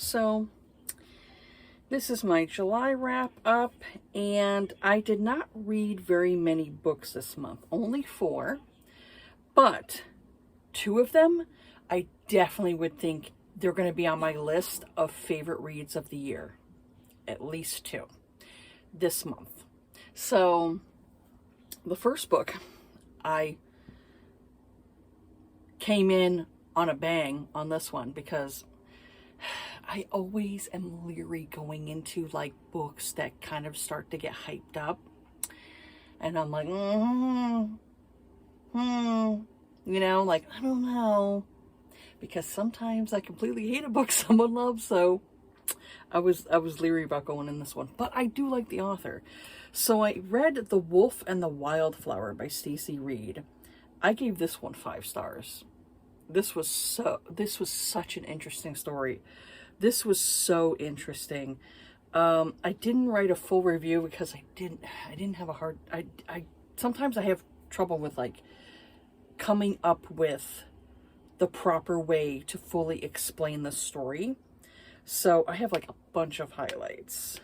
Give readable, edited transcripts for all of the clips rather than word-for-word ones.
So this is my July wrap up, and I did not read very many books this month, only 4, but 2 of them I definitely would think they're going to be on my list of favorite reads of the year, at least 2 this month. So the first book, I came in on a bang on this one because I always am leery going into like books that kind of start to get hyped up. And I'm like, like, I don't know. Because sometimes I completely hate a book someone loves, so I was leery about going in this one. But I do like the author. So I read The Wolf and the Wildflower by Stacey Reed. I gave this one 5 stars. This was such an interesting story. This was so interesting. I didn't write a full review because I didn't have a hard, sometimes I have trouble with like coming up with the proper way to fully explain the story. So I have like a bunch of highlights.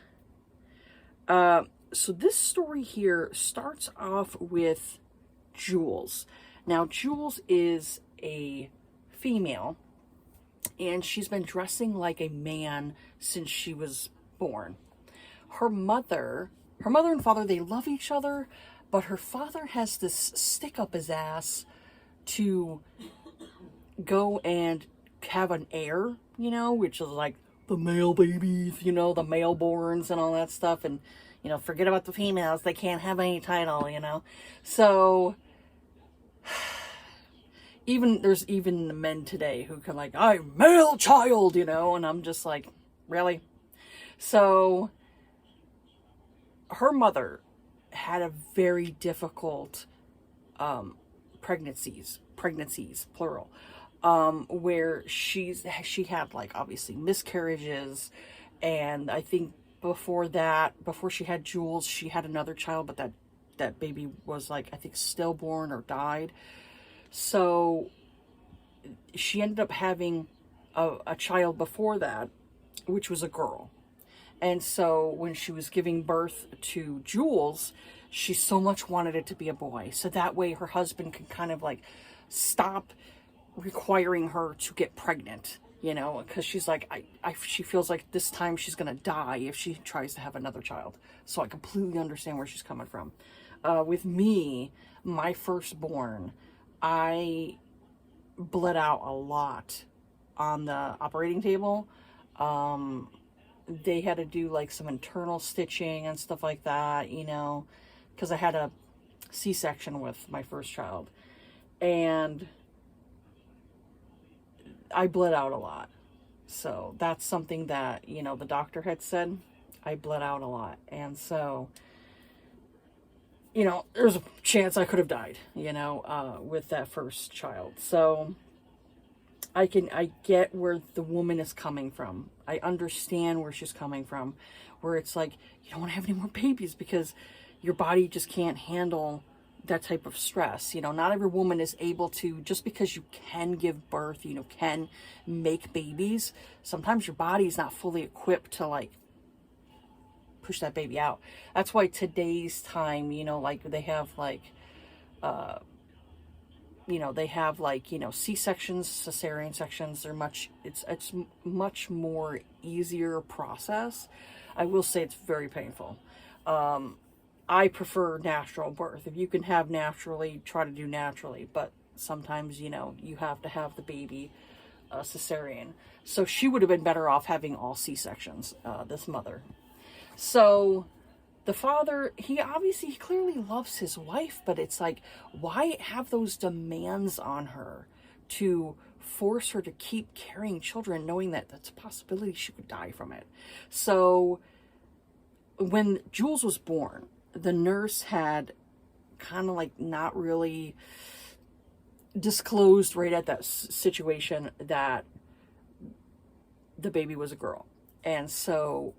So this story here starts off with Jules. Now Jules is a female, and she's been dressing like a man since she was born. Her mother and father, they love each other, but her father has this stick up his ass to go and have an heir, which is like the male babies, the male borns and all that stuff. And, forget about the females. They can't have any title, So there's even the men today who can like, I'm male child, and I'm just like, really? So her mother had a very difficult pregnancies, plural, where she had like obviously miscarriages, and I think before she had Jules, she had another child, but that baby was like, I think, stillborn or died. So she ended up having a child before that, which was a girl. And so when she was giving birth to Jules, she so much wanted it to be a boy. So that way her husband could kind of like stop requiring her to get pregnant, because she's like, she feels like this time she's going to die if she tries to have another child. So I completely understand where she's coming from. With me, my firstborn, I bled out a lot on the operating table. They had to do like some internal stitching and stuff like that, because I had a C-section with my first child, and I bled out a lot. So that's something that, the doctor had said. I bled out a lot. And so, there's a chance I could have died, with that first child. So I get where the woman is coming from. I understand where she's coming from, where it's like, you don't want to have any more babies because your body just can't handle that type of stress. Not every woman is able to, just because you can give birth, can make babies, sometimes your body's not fully equipped to like push that baby out. That's why today's time, like they have like, C-sections, cesarean sections. It's much more easier process. I will say it's very painful. I prefer natural birth. If you can have naturally, try to do naturally. But sometimes, you have to have the baby cesarean. So she would have been better off having all C-sections, this mother. So the father, he clearly loves his wife, but it's like, why have those demands on her to force her to keep carrying children, knowing that that's a possibility she could die from it? So when Jules was born, the nurse had kind of like not really disclosed right at that situation that the baby was a girl. And so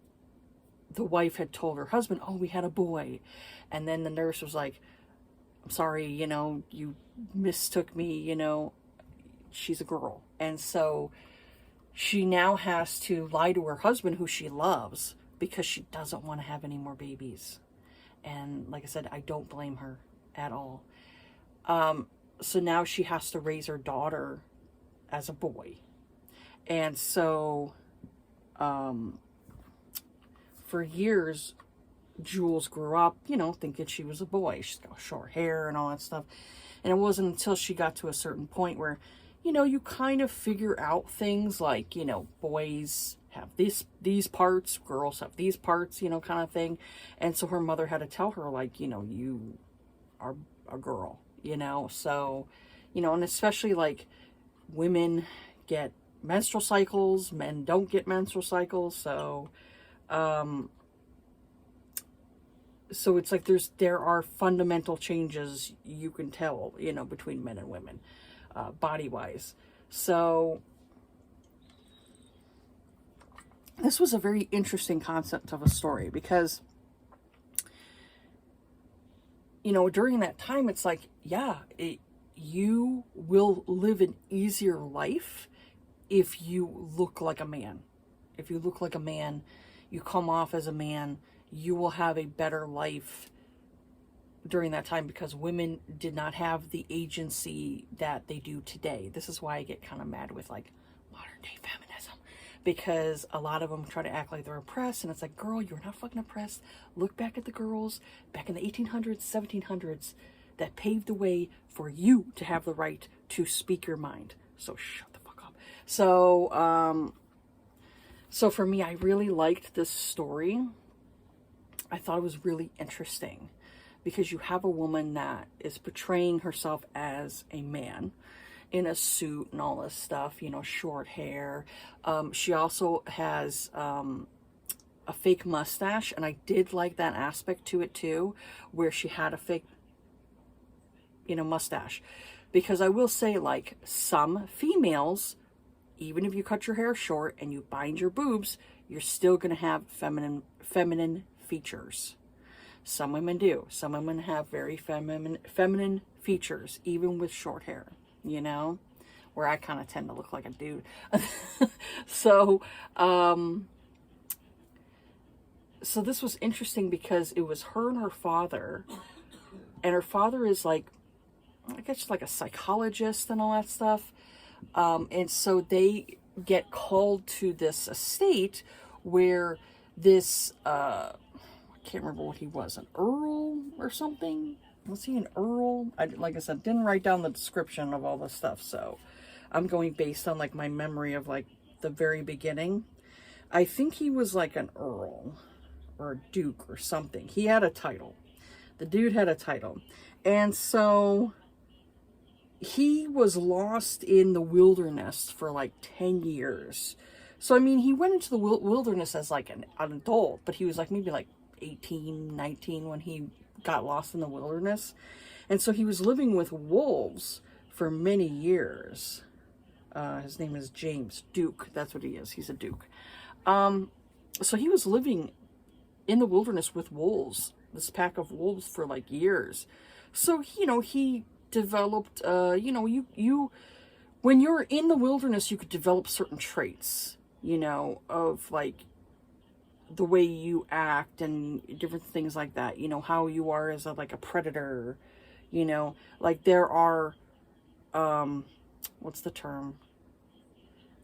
the wife had told her husband, oh, we had a boy. And then the nurse was like, I'm sorry, you mistook me, she's a girl. And so she now has to lie to her husband, who she loves, because she doesn't want to have any more babies. And like I said, I don't blame her at all. So now she has to raise her daughter as a boy. And so for years, Jules grew up, you know, thinking she was a boy. She's got short hair and all that stuff. And it wasn't until she got to a certain point where, you know, you kind of figure out things like, you know, boys have these parts, girls have these parts, you know, kind of thing. And so her mother had to tell her, like, you know, you are a girl, you know. So, you know, and especially like women get menstrual cycles, men don't get menstrual cycles. So so it's like there are fundamental changes you can tell, you know, between men and women, body wise. So this was a very interesting concept of a story, because, you know, during that time, it's like, yeah, you will live an easier life if you look like a man. If you look like a man, you come off as a man, you will have a better life during that time, because women did not have the agency that they do today. This is why I get kind of mad with like modern day feminism, because a lot of them try to act like they're oppressed, and it's like, girl, you're not fucking oppressed. Look back at the girls back in the 1800s, 1700s that paved the way for you to have the right to speak your mind. So shut the fuck up. So so for me, I really liked this story. I thought it was really interesting, because you have a woman that is portraying herself as a man in a suit and all this stuff, you know, short hair. She also has a fake mustache, and I did like that aspect to it too, where she had a fake, you know, mustache. Because I will say, like, some females, even if you cut your hair short and you bind your boobs, you're still going to have feminine features. Some women do. Some women have very feminine features, even with short hair, you know, where I kind of tend to look like a dude. So, so this was interesting, because it was her and her father, and her father is like, I guess like a psychologist and all that stuff. And so they get called to this estate where this, I can't remember what he was, an earl or something. Was he an earl? Like I said, didn't write down the description of all this stuff, so I'm going based on like my memory of like the very beginning. I think he was like an earl or a duke or something. He had a title. The dude had a title. And so he was lost in the wilderness for like 10 years. So, I mean, he went into the wilderness as like an adult, but he was like maybe like 18, 19 when he got lost in the wilderness. And so he was living with wolves for many years. His name is James Duke. That's what he is. He's a duke. So he was living in the wilderness with wolves, this pack of wolves, for like years. So, you know, he developed, you know, you when you're in the wilderness, you could develop certain traits, you know, of like the way you act and different things like that, you know, how you are as like a predator, you know, like there are, what's the term?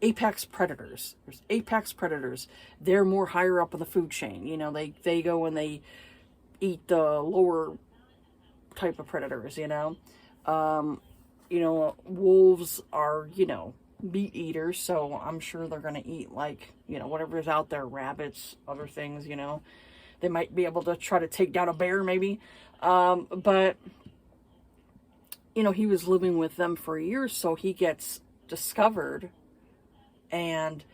Apex predators. There's apex predators. They're more higher up in the food chain, you know, they go and they eat the lower type of predators, you know. You know, wolves are, you know, meat eaters, so I'm sure they're going to eat like, you know, whatever's out there, rabbits, other things, you know. They might be able to try to take down a bear maybe. But, you know, he was living with them for years, so he gets discovered and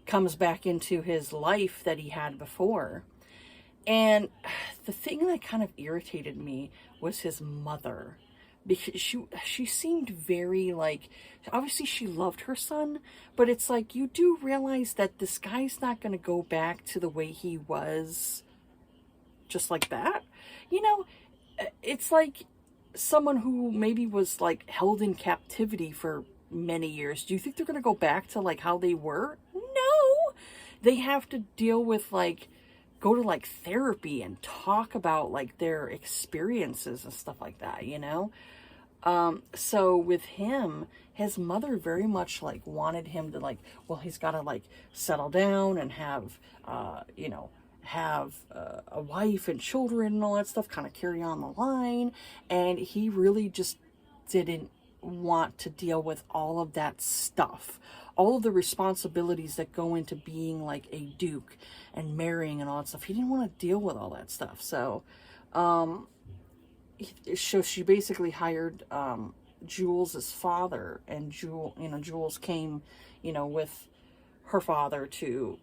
comes back into his life that he had before. And the thing that kind of irritated me was his mother, because she seemed very like, obviously she loved her son, but it's like, you do realize that this guy's not going to go back to the way he was just like that. You know, it's like someone who maybe was like held in captivity for many years. Do you think they're going to go back to like how they were? No. They have to deal with like, go to like therapy and talk about like their experiences and stuff like that, you know? So with him, his mother very much like wanted him to like, well, he's got to like settle down and have, a wife and children and all that stuff, kind of carry on the line. And he really just didn't want to deal with all of that stuff, all of the responsibilities that go into being like a duke and marrying and all that stuff. He didn't want to deal with all that stuff. So, she basically hired Jules's father, and Jules came, with her father to,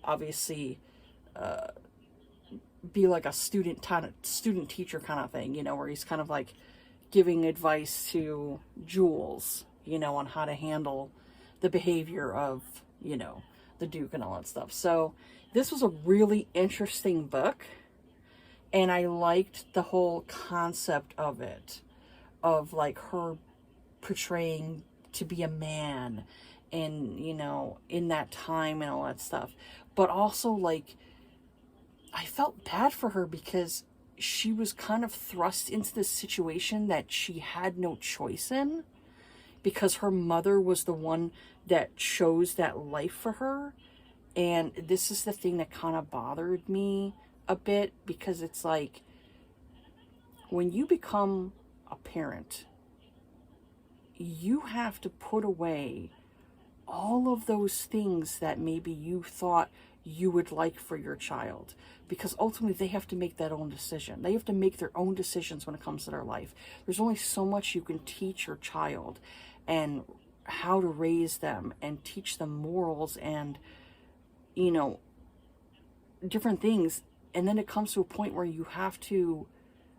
obviously be like a student teacher kind of thing, where he's kind of like giving advice to Jules, on how to handle the behavior of, the Duke and all that stuff. So this was a really interesting book. And I liked the whole concept of it, of like her portraying to be a man and, in that time and all that stuff. But also like, I felt bad for her because she was kind of thrust into this situation that she had no choice in, because her mother was the one that chose that life for her. And this is the thing that kind of bothered me a bit, because it's like, when you become a parent, you have to put away all of those things that maybe you thought you would like for your child, because ultimately they have to make that own decision. They have to make their own decisions when it comes to their life. There's only so much you can teach your child and how to raise them and teach them morals and, different things. And then it comes to a point where you have to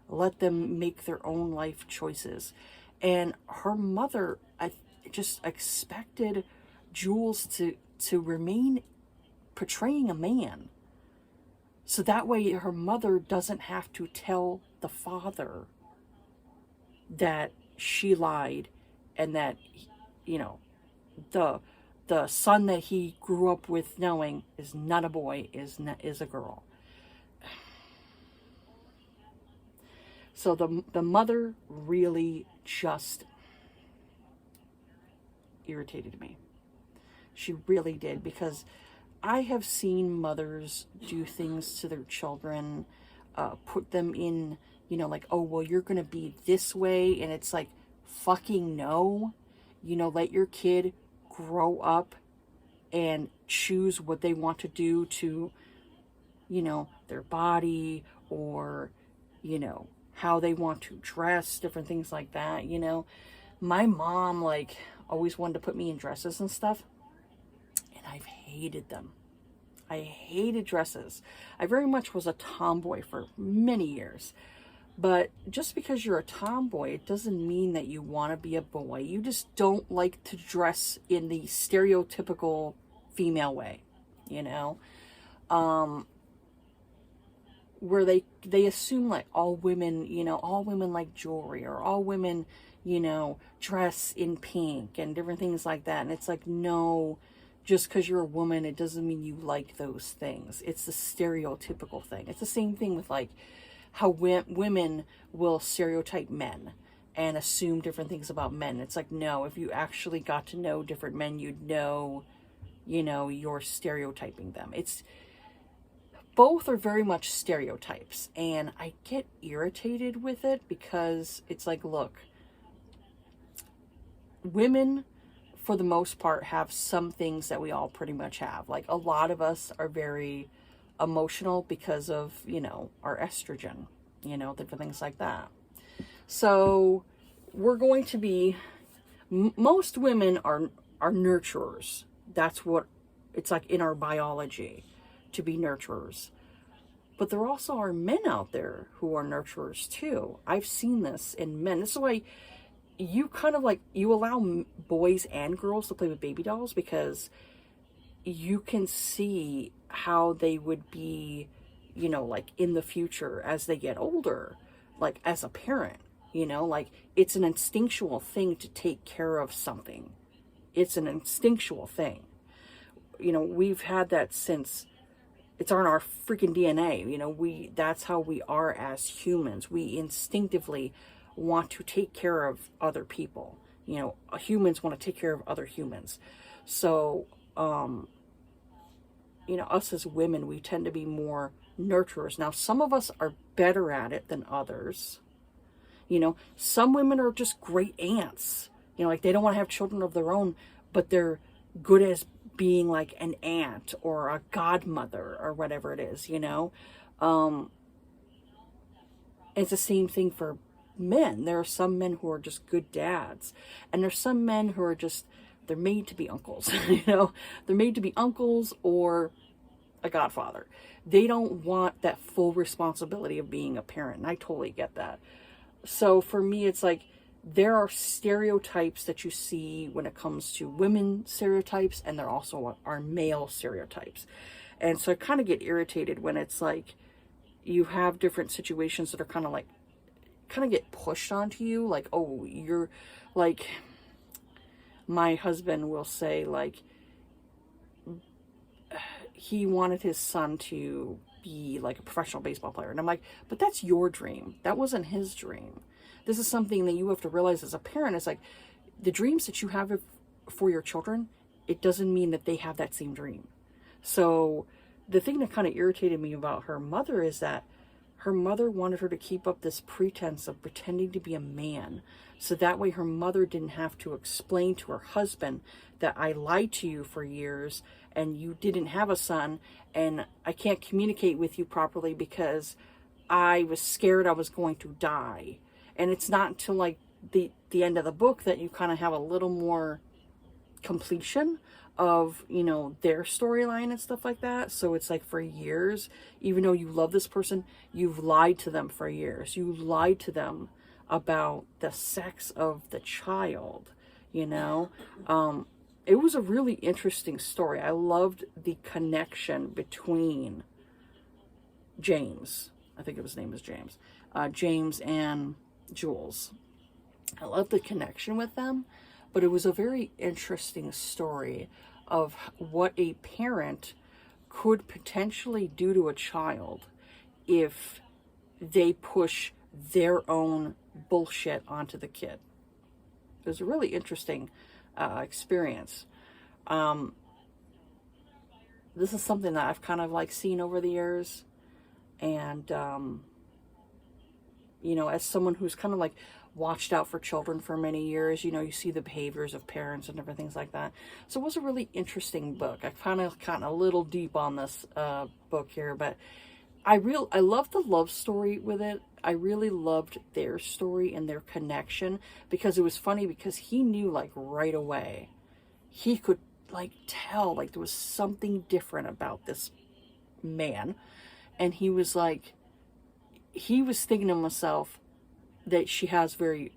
let them make their own life choices. And her mother, I just expected Jules to remain portraying a man. So that way her mother doesn't have to tell the father that she lied and that, the son that he grew up with knowing is not a boy, is a girl. So the mother really just irritated me. She really did, because I have seen mothers do things to their children, put them in, like, oh, well, you're going to be this way. And it's like, fucking no. Let your kid grow up and choose what they want to do to, their body, or, how they want to dress, different things like that. My mom, like, always wanted to put me in dresses and stuff, and I've hated them. I hated dresses. I very much was a tomboy for many years. But just because you're a tomboy, it doesn't mean that you want to be a boy. You just don't like to dress in the stereotypical female way, where they assume like all women like jewelry, or all women, dress in pink and different things like that. And it's like, no, just because you're a woman, it doesn't mean you like those things. It's the stereotypical thing. It's the same thing with like how women will stereotype men and assume different things about men. It's like, no, if you actually got to know different men, you'd know, you're stereotyping them. Both are very much stereotypes, and I get irritated with it, because it's like, look, women, for the most part, have some things that we all pretty much have. Like, a lot of us are very emotional because of, our estrogen, different things like that. So we're going to be, most women are nurturers. That's what it's like in our biology, to be nurturers. But there also are men out there who are nurturers too. I've seen this in men. This is why you kind of like, you allow boys and girls to play with baby dolls, because you can see how they would be, like in the future as they get older, like as a parent, like it's an instinctual thing to take care of something, it's an instinctual thing. You know, we've had that since it's on our freaking DNA. You know, that's how we are as humans. We instinctively want to take care of other people. You know, humans want to take care of other humans. So, you know, us as women, we tend to be more nurturers. Now, some of us are better at it than others. You know, some women are just great aunts. You know, like they don't want to have children of their own, but they're good as being like an aunt or a godmother or whatever it is, you know. It's the same thing for men. There are some men who are just good dads, and there's some men who are just, they're made to be uncles. You know, they're made to be uncles or a godfather. They don't want that full responsibility of being a parent, and I totally get that. So for me, it's like there are stereotypes that you see when it comes to women stereotypes, and there also are male stereotypes. And so I kind of get irritated when it's like you have different situations that are kind of get pushed onto you. Like, oh, you're like, my husband will say like, he wanted his son to be like a professional baseball player. And I'm like, but that's your dream. That wasn't his dream. This is something that you have to realize as a parent. It's like the dreams that you have for your children, it doesn't mean that they have that same dream. So the thing that kind of irritated me about her mother is that her mother wanted her to keep up this pretense of pretending to be a man. So that way her mother didn't have to explain to her husband that I lied to you for years and you didn't have a son and I can't communicate with you properly because I was scared I was going to die. And it's not until like the end of the book that you kind of have a little more completion of, you know, their storyline and stuff like that. So it's like for years, even though you love this person, you've lied to them for years. You lied to them about the sex of the child, you know. It was a really interesting story. I loved the connection between James, I think his name is James, James and Jules. I loved the connection with them, but it was a very interesting story of what a parent could potentially do to a child if they push their own bullshit onto the kid. It was a really interesting experience. This is something that I've kind of like seen over the years, and you know, as someone who's kind of like watched out for children for many years, you know, you see the behaviors of parents and different things like that. So it was a really interesting book. I kind of got a little deep on this book here, but I loved the love story with it. I really loved their story and their connection, because it was funny because he knew like right away. He could like tell like there was something different about this man, and he was thinking to himself that she has very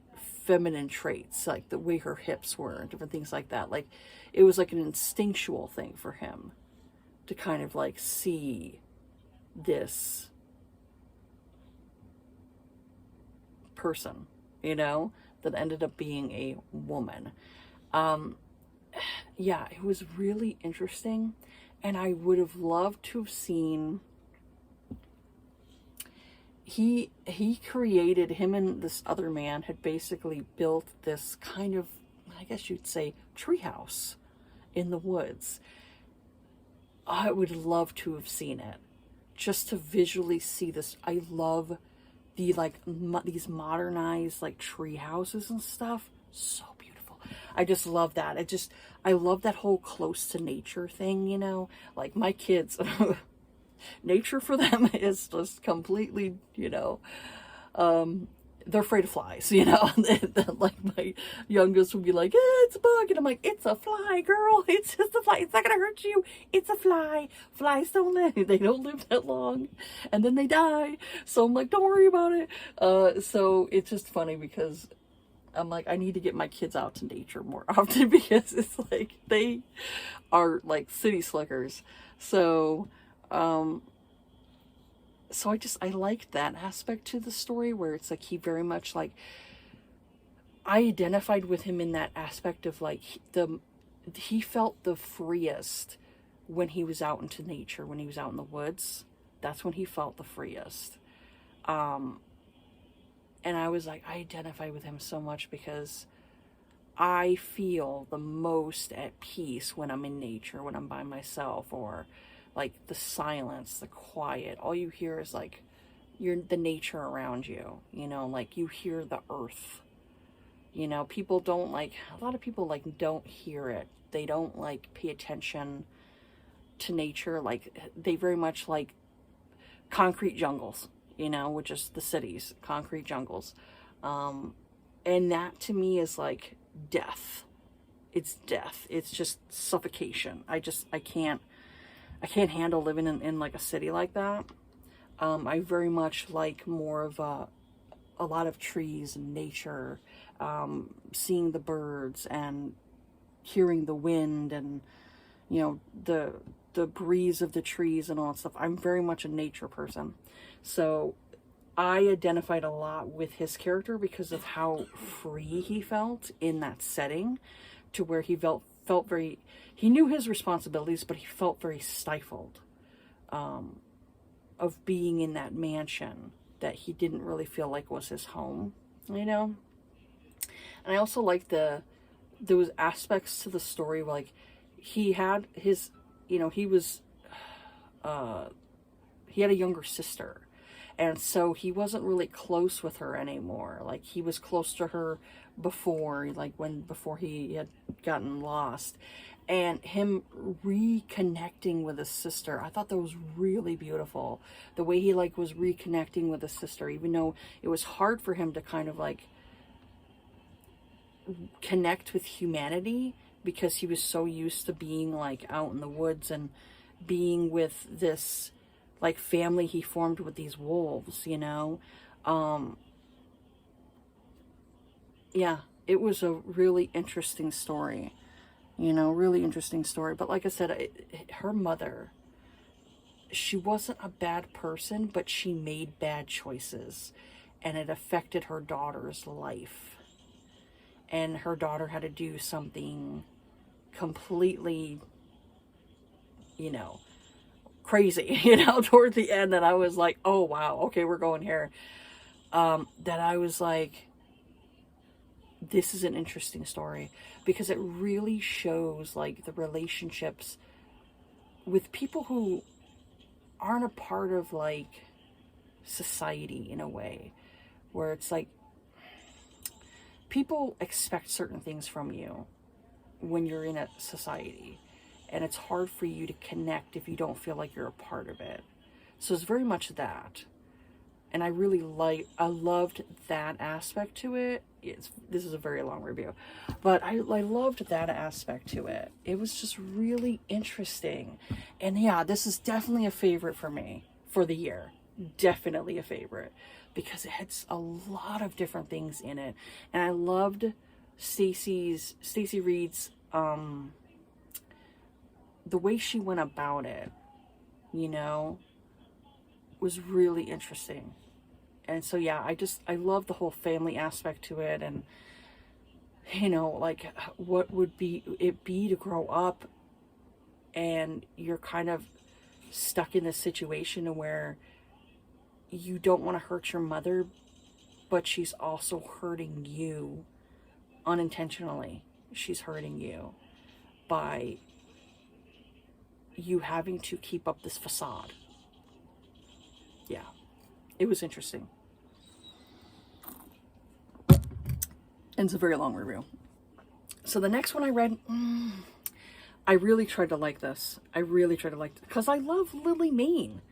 feminine traits, like the way her hips were and different things like that. Like it was like an instinctual thing for him to kind of like see this person, you know, that ended up being a woman. Yeah, it was really interesting, and I would have loved to have seen. He created, him and this other man had basically built this kind of, I guess you'd say, treehouse in the woods. I would love to have seen it, just to visually see this. I love the like these modernized like tree houses and stuff. So beautiful. I just love that. I love that whole close to nature thing, you know, like my kids. Nature for them is just completely, you know, they're afraid of flies, you know. Like my youngest would be like, it's a bug, and I'm like, it's a fly, girl, it's just a fly, it's not gonna hurt you, it's a fly. Flies don't live, they don't live that long, and then they die. So I'm like, don't worry about it. So it's just funny because I'm like, I need to get my kids out to nature more often, because it's like they are like city slickers. So I liked that aspect to the story, where it's like he very much like, I identified with him in that aspect of like he felt the freest when he was out into nature, when he was out in the woods. That's when he felt the freest. And I was like, I identify with him so much because I feel the most at peace when I'm in nature, when I'm by myself, or like the silence, the quiet. All you hear is like the nature around you, you know, like you hear the earth. You know, people don't like, a lot of people like don't hear it. They don't like pay attention to nature. Like they very much like concrete jungles, you know, which is the cities, concrete jungles. And that to me is like death. It's death. It's just suffocation. I can't handle living in like a city like that. I very much like more of a lot of trees and nature, seeing the birds and hearing the wind and, you know, the breeze of the trees and all that stuff. I'm very much a nature person. So I identified a lot with his character because of how free he felt in that setting, to where he felt very, he knew his responsibilities, but he felt very stifled, of being in that mansion that he didn't really feel like was his home, you know? And I also like there was aspects to the story, like he had his, you know, he had a younger sister. And so he wasn't really close with her anymore. Like he was close to her before, like before he had gotten lost. And him reconnecting with his sister, I thought that was really beautiful. The way he like was reconnecting with his sister, even though it was hard for him to kind of like connect with humanity, because he was so used to being like out in the woods and being with this like family he formed with these wolves, you know. Yeah, it was a really interesting story, you know, really interesting story. But like I said, her mother, she wasn't a bad person, but she made bad choices, and it affected her daughter's life. And her daughter had to do something completely, you know, crazy, you know, toward the end, that I was like, oh wow, okay, we're going here. That I was like, this is an interesting story, because it really shows like the relationships with people who aren't a part of like society, in a way where it's like people expect certain things from you when you're in a society, and it's hard for you to connect if you don't feel like you're a part of it. So it's very much that. And I loved that aspect to it. This is a very long review, but I loved that aspect to it. It was just really interesting. And yeah, this is definitely a favorite for me for the year. Definitely a favorite, because it had a lot of different things in it. And I loved Stacey Reed's, the way she went about it, you know, was really interesting. And so yeah, I love the whole family aspect to it. And you know, like what would it be to grow up and you're kind of stuck in this situation where you don't want to hurt your mother, but she's also hurting you unintentionally. She's hurting you by you having to keep up this facade. Yeah, it was interesting. And it's a very long review. So the next one I read, I really tried to like this. I really tried to like it because I love Lily Mayne.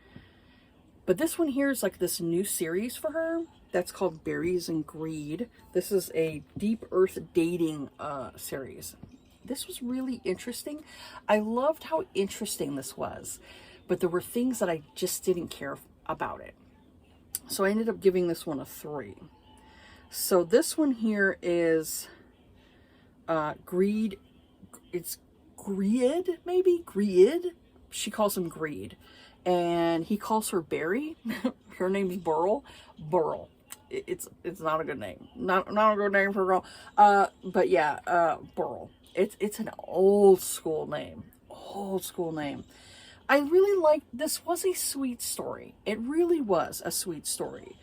But this one here is like this new series for her that's called Berries and Greed. This is a deep earth dating series. This was really interesting. I loved how interesting this was, but there were things that I just didn't care about it. So I ended up giving this one a 3. So this one here is Greed. It's Greed, maybe? Greed? She calls him Greed. And he calls her Berry. Her name's Burl. it's not a good name. Not a good name for a girl. But yeah, Burl. It's an old school name. Old school name. I really liked, this was a sweet story. It really was a sweet story.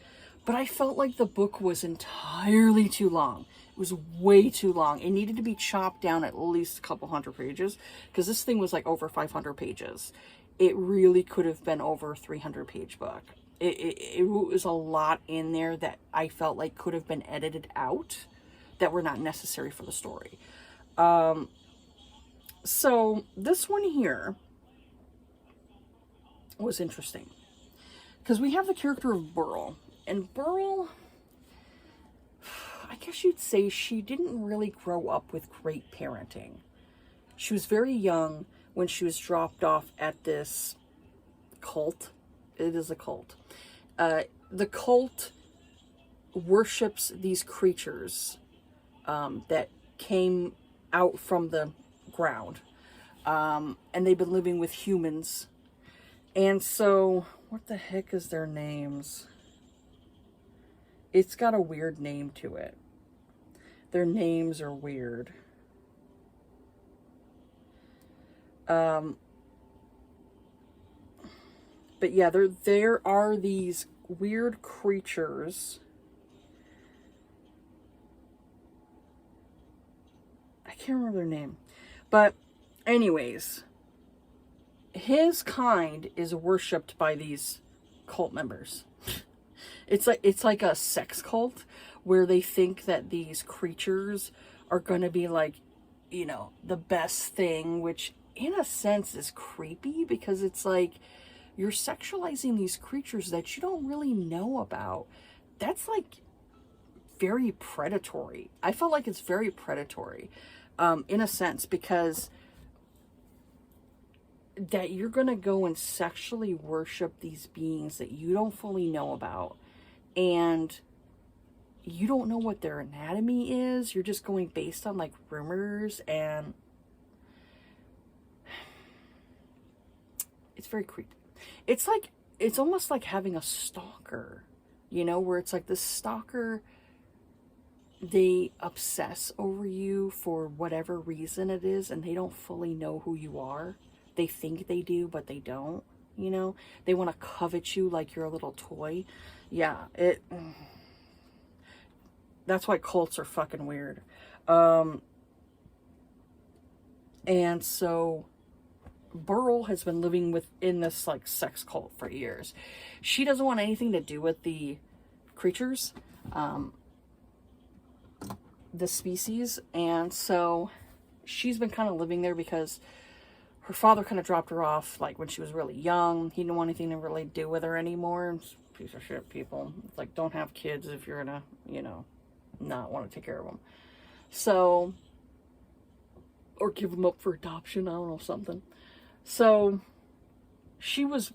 But I felt like the book was entirely too long. It was way too long. It needed to be chopped down at least a couple hundred pages, because this thing was like over 500 pages. It really could have been over a 300-page book. It was a lot in there that I felt like could have been edited out that were not necessary for the story. So this one here was interesting, because we have the character of Burl, and Burl, I guess you'd say she didn't really grow up with great parenting. She was very young when she was dropped off at this cult. It is a cult. The cult worships these creatures that came out from the ground, and they've been living with humans. And so, what the heck is their names? It's got a weird name to it. Their names are weird. But yeah, there are these weird creatures. I can't remember their name. But anyways, his kind is worshipped by these cult members. It's like a sex cult where they think that these creatures are going to be like, you know, the best thing, which in a sense is creepy, because it's like you're sexualizing these creatures that you don't really know about. That's like very predatory. I felt like it's very predatory, in a sense, because that you're going to go and sexually worship these beings that you don't fully know about, and you don't know what their anatomy is. You're just going based on like rumors, and it's very creepy. It's like, it's almost like having a stalker, you know, where it's like the stalker, they obsess over you for whatever reason it is, and they don't fully know who you are. They think they do, but they don't, you know? They want to covet you like you're a little toy. Yeah, that's why cults are fucking weird. And so Burl has been living within this like sex cult for years. She doesn't want anything to do with the creatures, the species, and so she's been kind of living there because her father kind of dropped her off like when she was really young. He didn't want anything to really do with her anymore. Piece of shit people. It's like, don't have kids if you're gonna, you know, not want to take care of them. So, or give them up for adoption, I don't know, something. So she was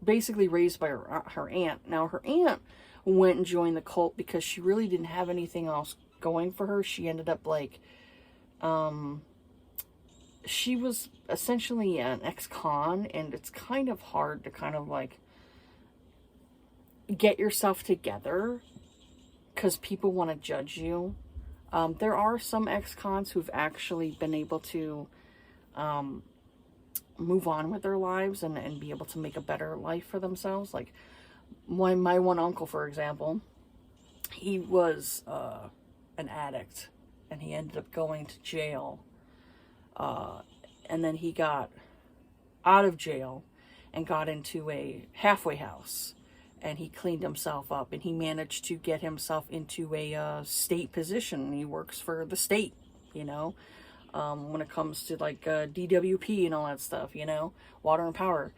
basically raised by her aunt. Now her aunt went and joined the cult because she really didn't have anything else going for her. She ended up like, she was essentially an ex-con, and it's kind of hard to kind of like get yourself together because people want to judge you. There are some ex-cons who've actually been able to move on with their lives and be able to make a better life for themselves. Like my one uncle, for example, he was an addict, and he ended up going to jail. And then he got out of jail and got into a halfway house, and he cleaned himself up, and he managed to get himself into a state position. He works for the state, you know, when it comes to like DWP and all that stuff, you know, water and power.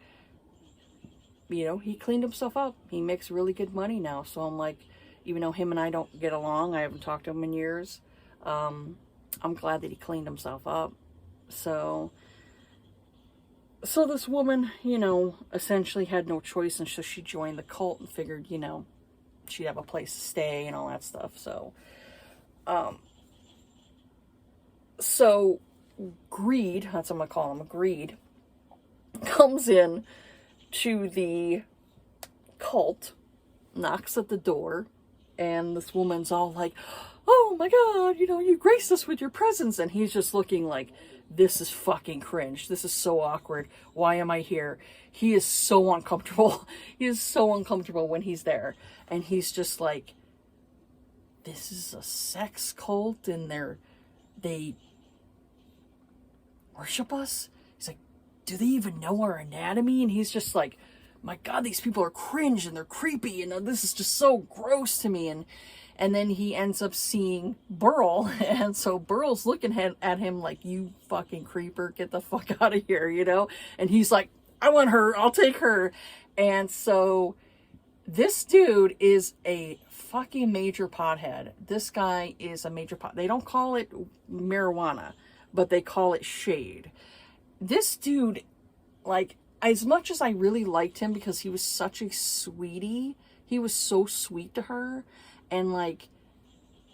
You know, he cleaned himself up. He makes really good money now. So I'm like, even though him and I don't get along, I haven't talked to him in years, I'm glad that he cleaned himself up. So this woman, you know, essentially had no choice, and so she joined the cult and figured, you know, she'd have a place to stay and all that stuff. So greed, that's what I'm gonna call him, greed, comes in to the cult, knocks at the door, And this woman's all like, oh my God, you know, you graced us with your presence. And he's just looking like, this is fucking cringe. This is so awkward. Why am I here? He is so uncomfortable. He is so uncomfortable when he's there. And he's just like, this is a sex cult and they worship us? He's like, do they even know our anatomy? And he's just like, my God, these people are cringe and they're creepy and this is just so gross to me. And then he ends up seeing Burl, and so Burl's looking at him like, you fucking creeper, get the fuck out of here, you know? And he's like, I want her, I'll take her. And so this dude is a fucking major pothead. This guy is a major pot. They don't call it marijuana, but they call it shade. This dude, like, as much as I really liked him because he was such a sweetie, he was so sweet to her, and like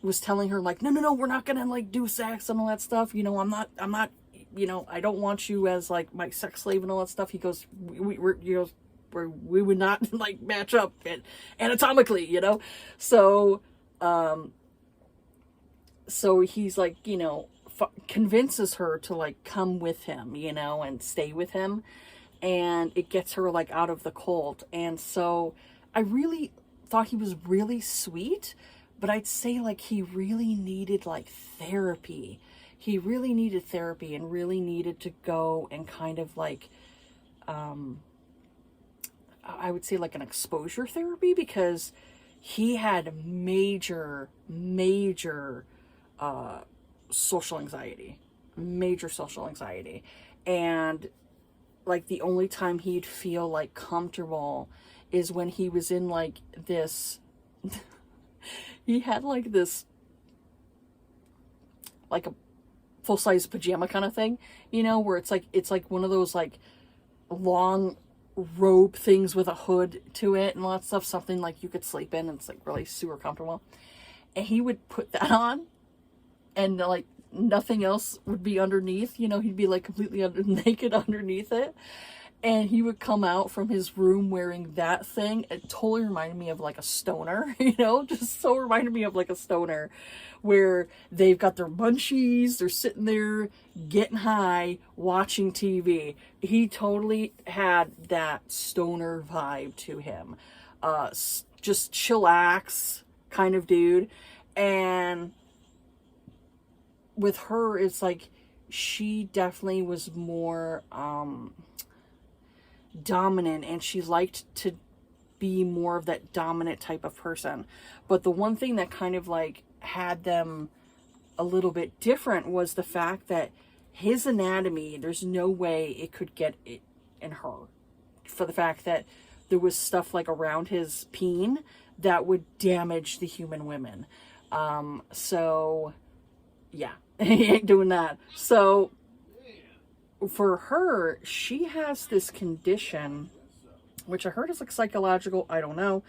was telling her like, no, we're not gonna like do sex and all that stuff. You know, I'm not, you know, I don't want you as like my sex slave and all that stuff. He goes, we're you know, we would not like match up anatomically, you know. So he's like, you know, convinces her to like come with him, you know, and stay with him, and it gets her like out of the cult. And so I really thought he was really sweet, but I'd say like he really needed like therapy. He really needed therapy and really needed to go and kind of like, I would say like an exposure therapy, because he had major social anxiety, and like the only time he'd feel like comfortable is when he was in like this, he had like this, like a full-size pajama kind of thing, you know, where it's like one of those like long robe things with a hood to it and all that stuff, something like you could sleep in, and it's like really super comfortable. And he would put that on and like nothing else would be underneath, you know, he'd be like completely naked underneath it. And he would come out from his room wearing that thing. It totally reminded me of like a stoner, you know, just so reminded me of like a stoner, where they've got their munchies, they're sitting there getting high, watching TV. He totally had that stoner vibe to him. Just chillax kind of dude. And with her, it's like, she definitely was more, dominant, and she liked to be more of that dominant type of person. But the one thing that kind of like had them a little bit different was the fact that his anatomy, there's no way it could get it in her, for the fact that there was stuff like around his peen that would damage the human women. So yeah, he ain't doing that. So for her, she has this condition, which I heard is like psychological. I don't know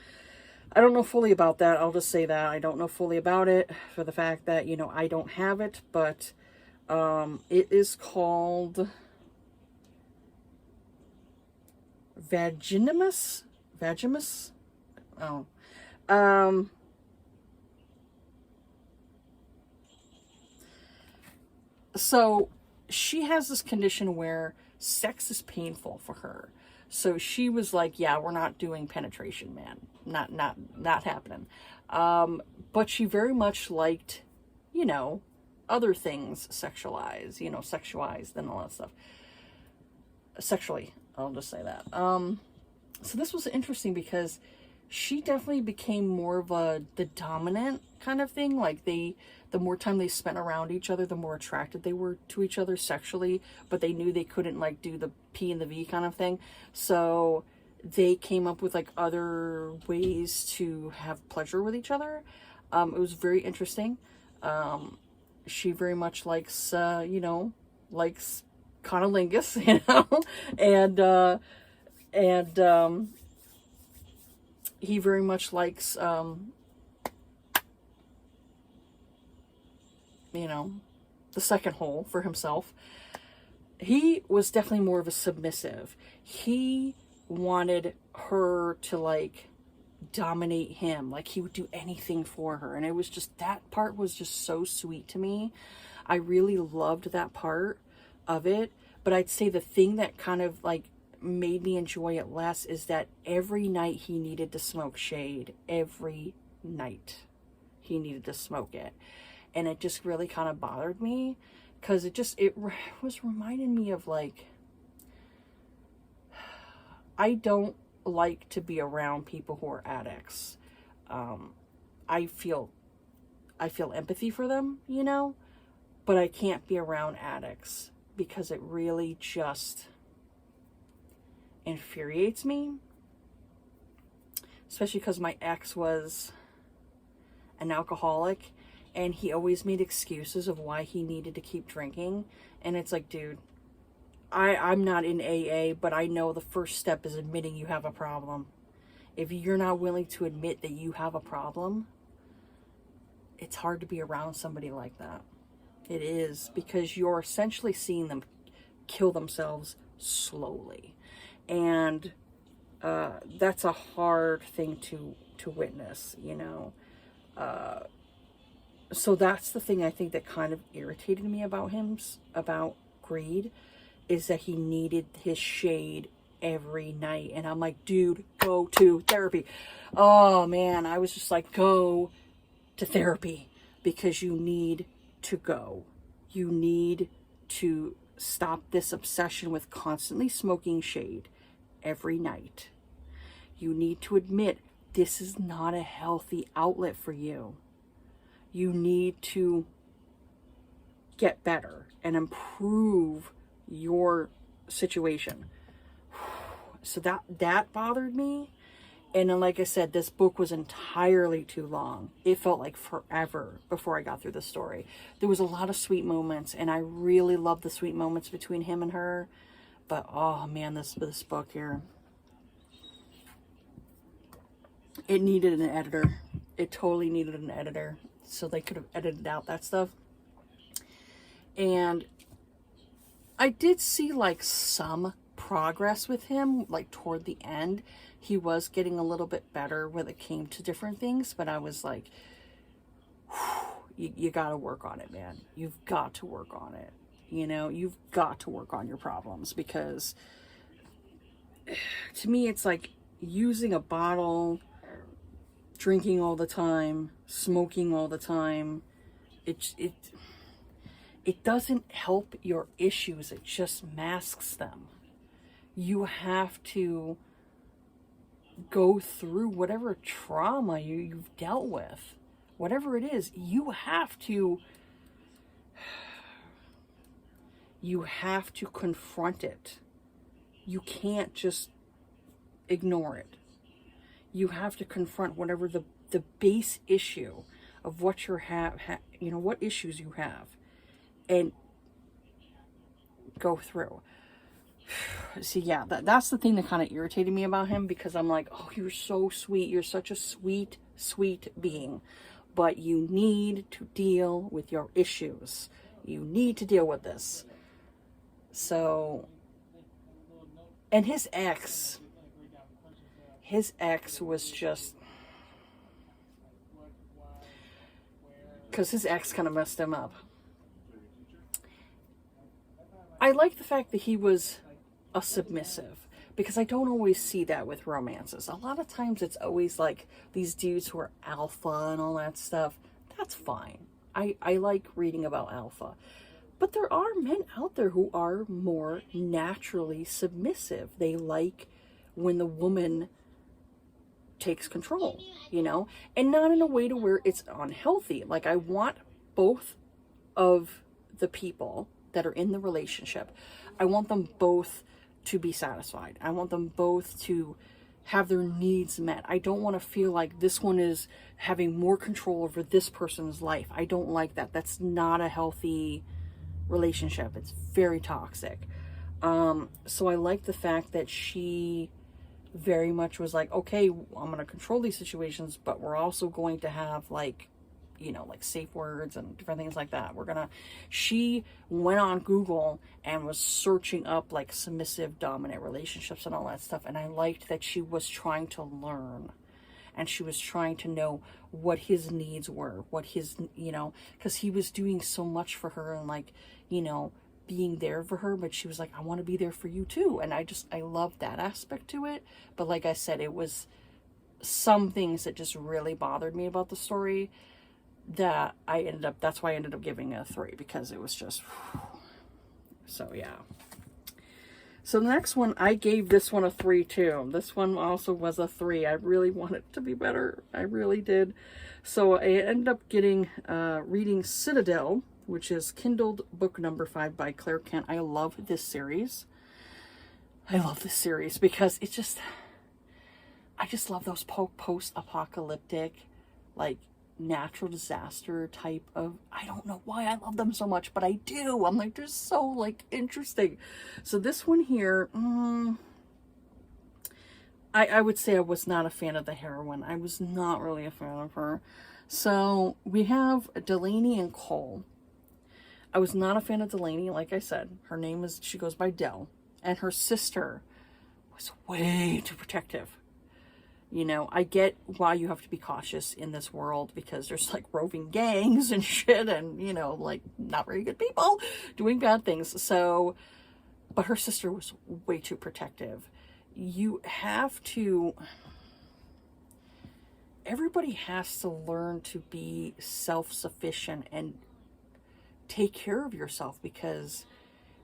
fully about that. I'll just say that I don't know fully about it, for the fact that, you know, I don't have it, but it is called vaginismus. So she has this condition where sex is painful for her. So she was like, yeah, we're not doing penetration, man. Not happening. But she very much liked, you know, other things sexualized and all that stuff. Sexually, I'll just say that. So this was interesting because she definitely became more of the dominant kind of thing. Like the more time they spent around each other, the more attracted they were to each other sexually, but they knew they couldn't like do the P and the V kind of thing. So they came up with like other ways to have pleasure with each other. It was very interesting. She very much likes, likes conolingus, and he very much likes, the second hole for himself. He was definitely more of a submissive. He wanted her to like dominate him. Like he would do anything for her. And it was just, that part was just so sweet to me. I really loved that part of it. But I'd say the thing that kind of like made me enjoy it less is that every night he needed to smoke shade. Every night he needed to smoke it. And it just really kind of bothered me, because it was reminding me of like, I don't like to be around people who are addicts. I feel empathy for them, you know, but I can't be around addicts because it really just infuriates me. Especially because my ex was an alcoholic, and he always made excuses of why he needed to keep drinking. And it's like, dude, I'm not in AA, but I know the first step is admitting you have a problem. If you're not willing to admit that you have a problem, it's hard to be around somebody like that. It is, because you're essentially seeing them kill themselves slowly. And that's a hard thing to witness, you know. So that's the thing I think that kind of irritated me about him, about Greed, is that he needed his shade every night. And I'm like, dude, go to therapy. Oh man, I was just like, go to therapy, because you need to go. You need to stop this obsession with constantly smoking shade every night. You need to admit this is not a healthy outlet for you. You need to get better and improve your situation. So that bothered me. And then, like I said, this book was entirely too long. It felt like forever before I got through the story. There was a lot of sweet moments, and I really loved the sweet moments between him and her. But oh man, this book here, it needed an editor. It totally needed an editor, so they could have edited out that stuff. And I did see like some progress with him, like toward the end. He was getting a little bit better when it came to different things, but I was like, you got to work on it, man. You've got to work on it. You know, you've got to work on your problems, because to me, it's like using a bottle, drinking all the time, smoking all the time. It doesn't help your issues. It just masks them. You have to go through whatever trauma you've dealt with, whatever it is. You have to confront it. You can't just ignore it. You have to confront whatever the base issue of what you have, what issues you have, and go through. See, yeah, that's the thing that kind of irritated me about him, because I'm like, oh, you're so sweet. You're such a sweet, sweet being. But you need to deal with your issues. You need to deal with this. So, and his ex was just, because his ex kind of messed him up. I like the fact that he was a submissive, because I don't always see that with romances. A lot of times it's always like these dudes who are alpha and all that stuff. That's fine. I like reading about alpha. But there are men out there who are more naturally submissive. They like when the woman takes control, and not in a way to where it's unhealthy. Like, I want both of the people that are in the relationship, I want them both to be satisfied. I want them both to have their needs met. I don't want to feel like this one is having more control over this person's life. I don't like that. That's not a healthy relationship. It's very toxic. So I like the fact that she very much was like, okay, I'm going to control these situations, but we're also going to have like safe words and different things like that. She went on Google and was searching up like submissive dominant relationships and all that stuff. And I liked that she was trying to learn. and she was trying to know what his needs were, what his, because he was doing so much for her and like, being there for her, but she was like, I want to be there for you too. And I love that aspect to it. But like I said, it was some things that just really bothered me about the story that that's why I ended up giving it a 3, because it was just, so yeah. So the next one, I gave this one a 3 too. This one also was a 3. I really wanted it to be better. I really did. So I ended up reading Citadel, which is Kindled book number 5 by Claire Kent. I love this series. I love this series because I just love those post-apocalyptic, like, natural disaster type of, I don't know why I love them so much, but I do. I'm like, they're so like interesting. So this one here, I would say I was not a fan of the heroine. I was not really a fan of her. So we have Delaney and Cole. I was not a fan of Delaney, like I said. She goes by Dell. And her sister was way too protective. I get why you have to be cautious in this world because there's like roving gangs and shit and, like not very good people doing bad things. So, but her sister was way too protective. Everybody has to learn to be self-sufficient and take care of yourself, because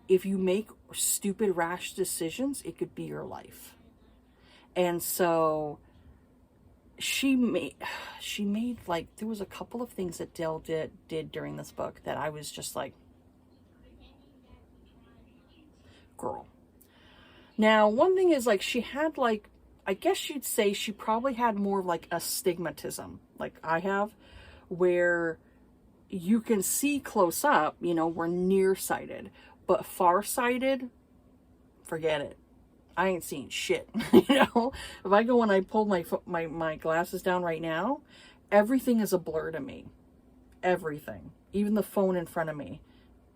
if you make stupid, rash decisions, it could be your life. And so she made like, there was a couple of things that Dell did during this book that I was just like, girl. Now, one thing is like, she had like, I guess you'd say she probably had more of like astigmatism, like I have, where you can see close up, we're nearsighted, but farsighted, forget it. I ain't seeing shit, If I go and I pull my glasses down right now, everything is a blur to me. Everything. Even the phone in front of me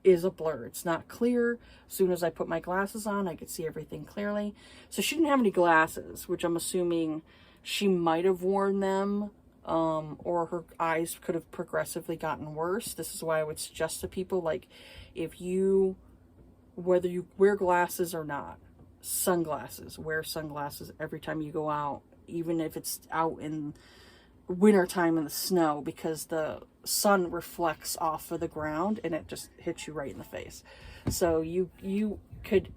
is a blur. It's not clear. As soon as I put my glasses on, I could see everything clearly. So she didn't have any glasses, which I'm assuming she might have worn them, or her eyes could have progressively gotten worse. This is why I would suggest to people, like, whether you wear glasses or not, wear sunglasses every time you go out, even if it's out in wintertime in the snow, because the sun reflects off of the ground and it just hits you right in the face. So you could,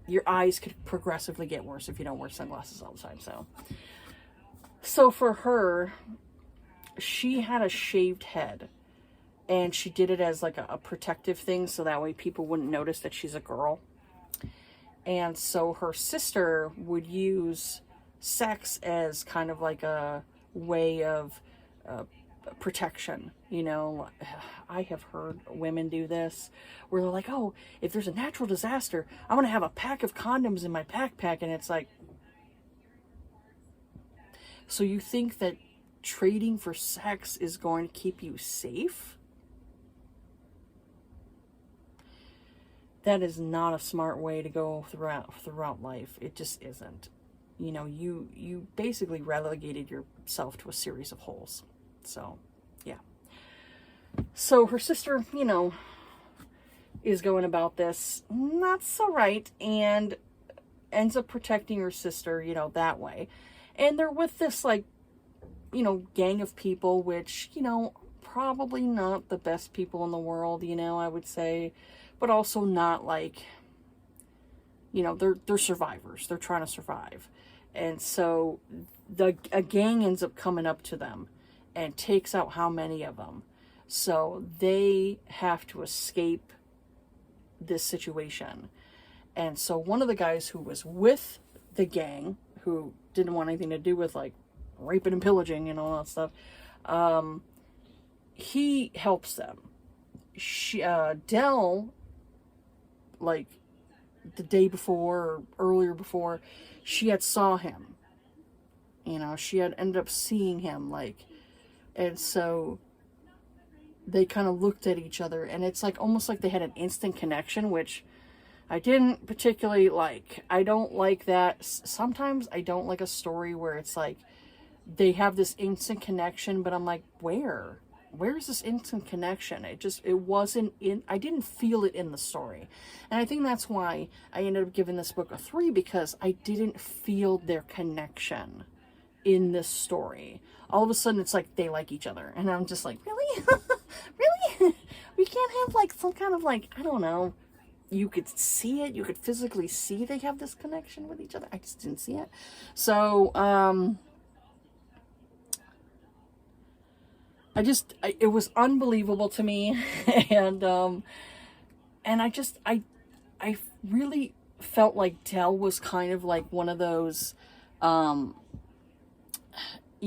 your eyes could progressively get worse if you don't wear sunglasses all the time. So for her, she had a shaved head, and she did it as like a protective thing, so that way people wouldn't notice that she's a girl. And so her sister would use sex as kind of like a way of protection. I have heard women do this where they're like, oh, if there's a natural disaster, I'm going to have a pack of condoms in my backpack. And it's like, so you think that trading for sex is going to keep you safe? That is not a smart way to go throughout life. It just isn't. You basically relegated yourself to a series of holes. So, yeah. So her sister, is going about this not so right, and ends up protecting her sister, that way. And they're with this, like, gang of people, which, probably not the best people in the world, I would say. But also not like, they're survivors. They're trying to survive. And so a gang ends up coming up to them and takes out how many of them. So they have to escape this situation. And so one of the guys who was with the gang, who didn't want anything to do with like raping and pillaging and all that stuff, he helps them. Dell, like the day before or earlier before, she had saw him. She had ended up seeing him, like, and so they kind of looked at each other, and it's like almost like they had an instant connection, which I didn't particularly like. I don't like that. Sometimes I don't like a story where it's like they have this instant connection, but I'm like, where's this instant connection? It wasn't in, I didn't feel it in the story. And I think that's why I ended up giving this book a 3, because I didn't feel their connection in this story. All of a sudden it's like they like each other, and I'm just like, really? Really? We can't have like some kind of like, I don't know, you could see it, you could physically see they have this connection with each other. I just didn't see it. So it was unbelievable to me. And I really felt like Dell was kind of like one of those, you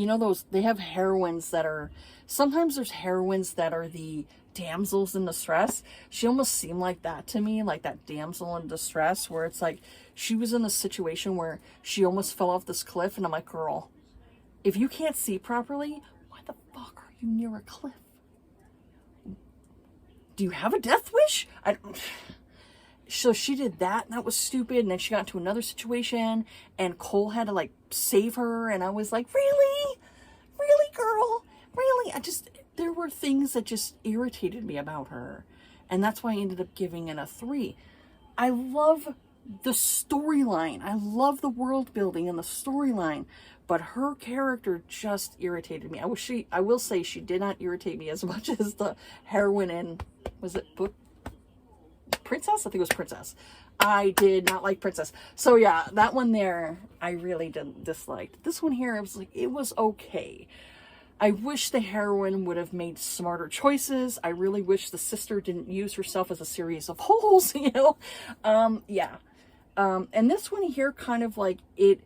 know, those, they have heroines that are, sometimes there's heroines that are the damsels in distress. She almost seemed like that to me, like that damsel in distress, where it's like she was in a situation where she almost fell off this cliff, and I'm like, girl, if you can't see properly, why the fuck are you near a cliff? Do you have a death wish? So she did that, and that was stupid. And then she got into another situation, and Cole had to like save her, and I was like, really girl, really? There were things that just irritated me about her, and that's why I ended up giving it a 3. I love the storyline, I love the world building and the storyline, but her character just irritated me. I will say she did not irritate me as much as the heroine in, was it book Princess? I think it was Princess. I did not like Princess. So yeah, that one there, I really didn't dislike. This one here, I was like, it was okay. I wish the heroine would have made smarter choices. I really wish the sister didn't use herself as a series of holes, you know? Yeah. And this one here kind of like, it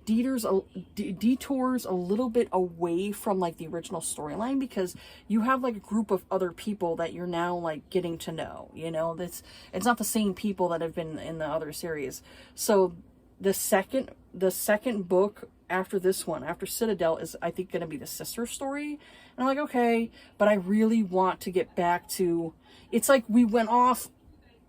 detours a little bit away from like the original storyline, because you have like a group of other people that you're now like getting to know, you know? It's not the same people that have been in the other series. So the second book after this one, after Citadel, is I think going to be the sister story. And I'm like, okay, but I really want to get back to, it's like we went off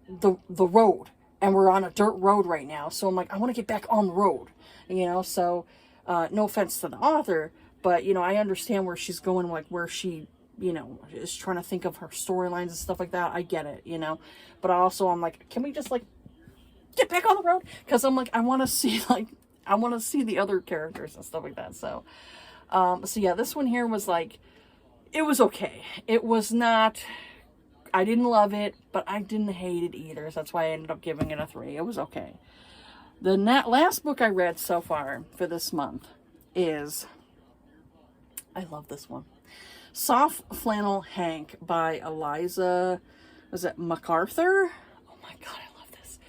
the road and we're on a dirt road right now. So I'm like, I want to get back on the road, you know? So no offense to the author, but you know, I understand where she's going, like where she, you know, is trying to think of her storylines and stuff like that. I get it, you know, but also I'm like, can we just like get back on the road? Because I'm like, I want to see the other characters and stuff like that. So so yeah, this one here was like, it was okay. It was not, I didn't love it, but I didn't hate it either. So that's why I ended up giving it a 3. It was okay. The last book I read so far for this month is, I love this one, Soft Flannel Hank by Eliza, was it MacArthur? Oh my God, I love this.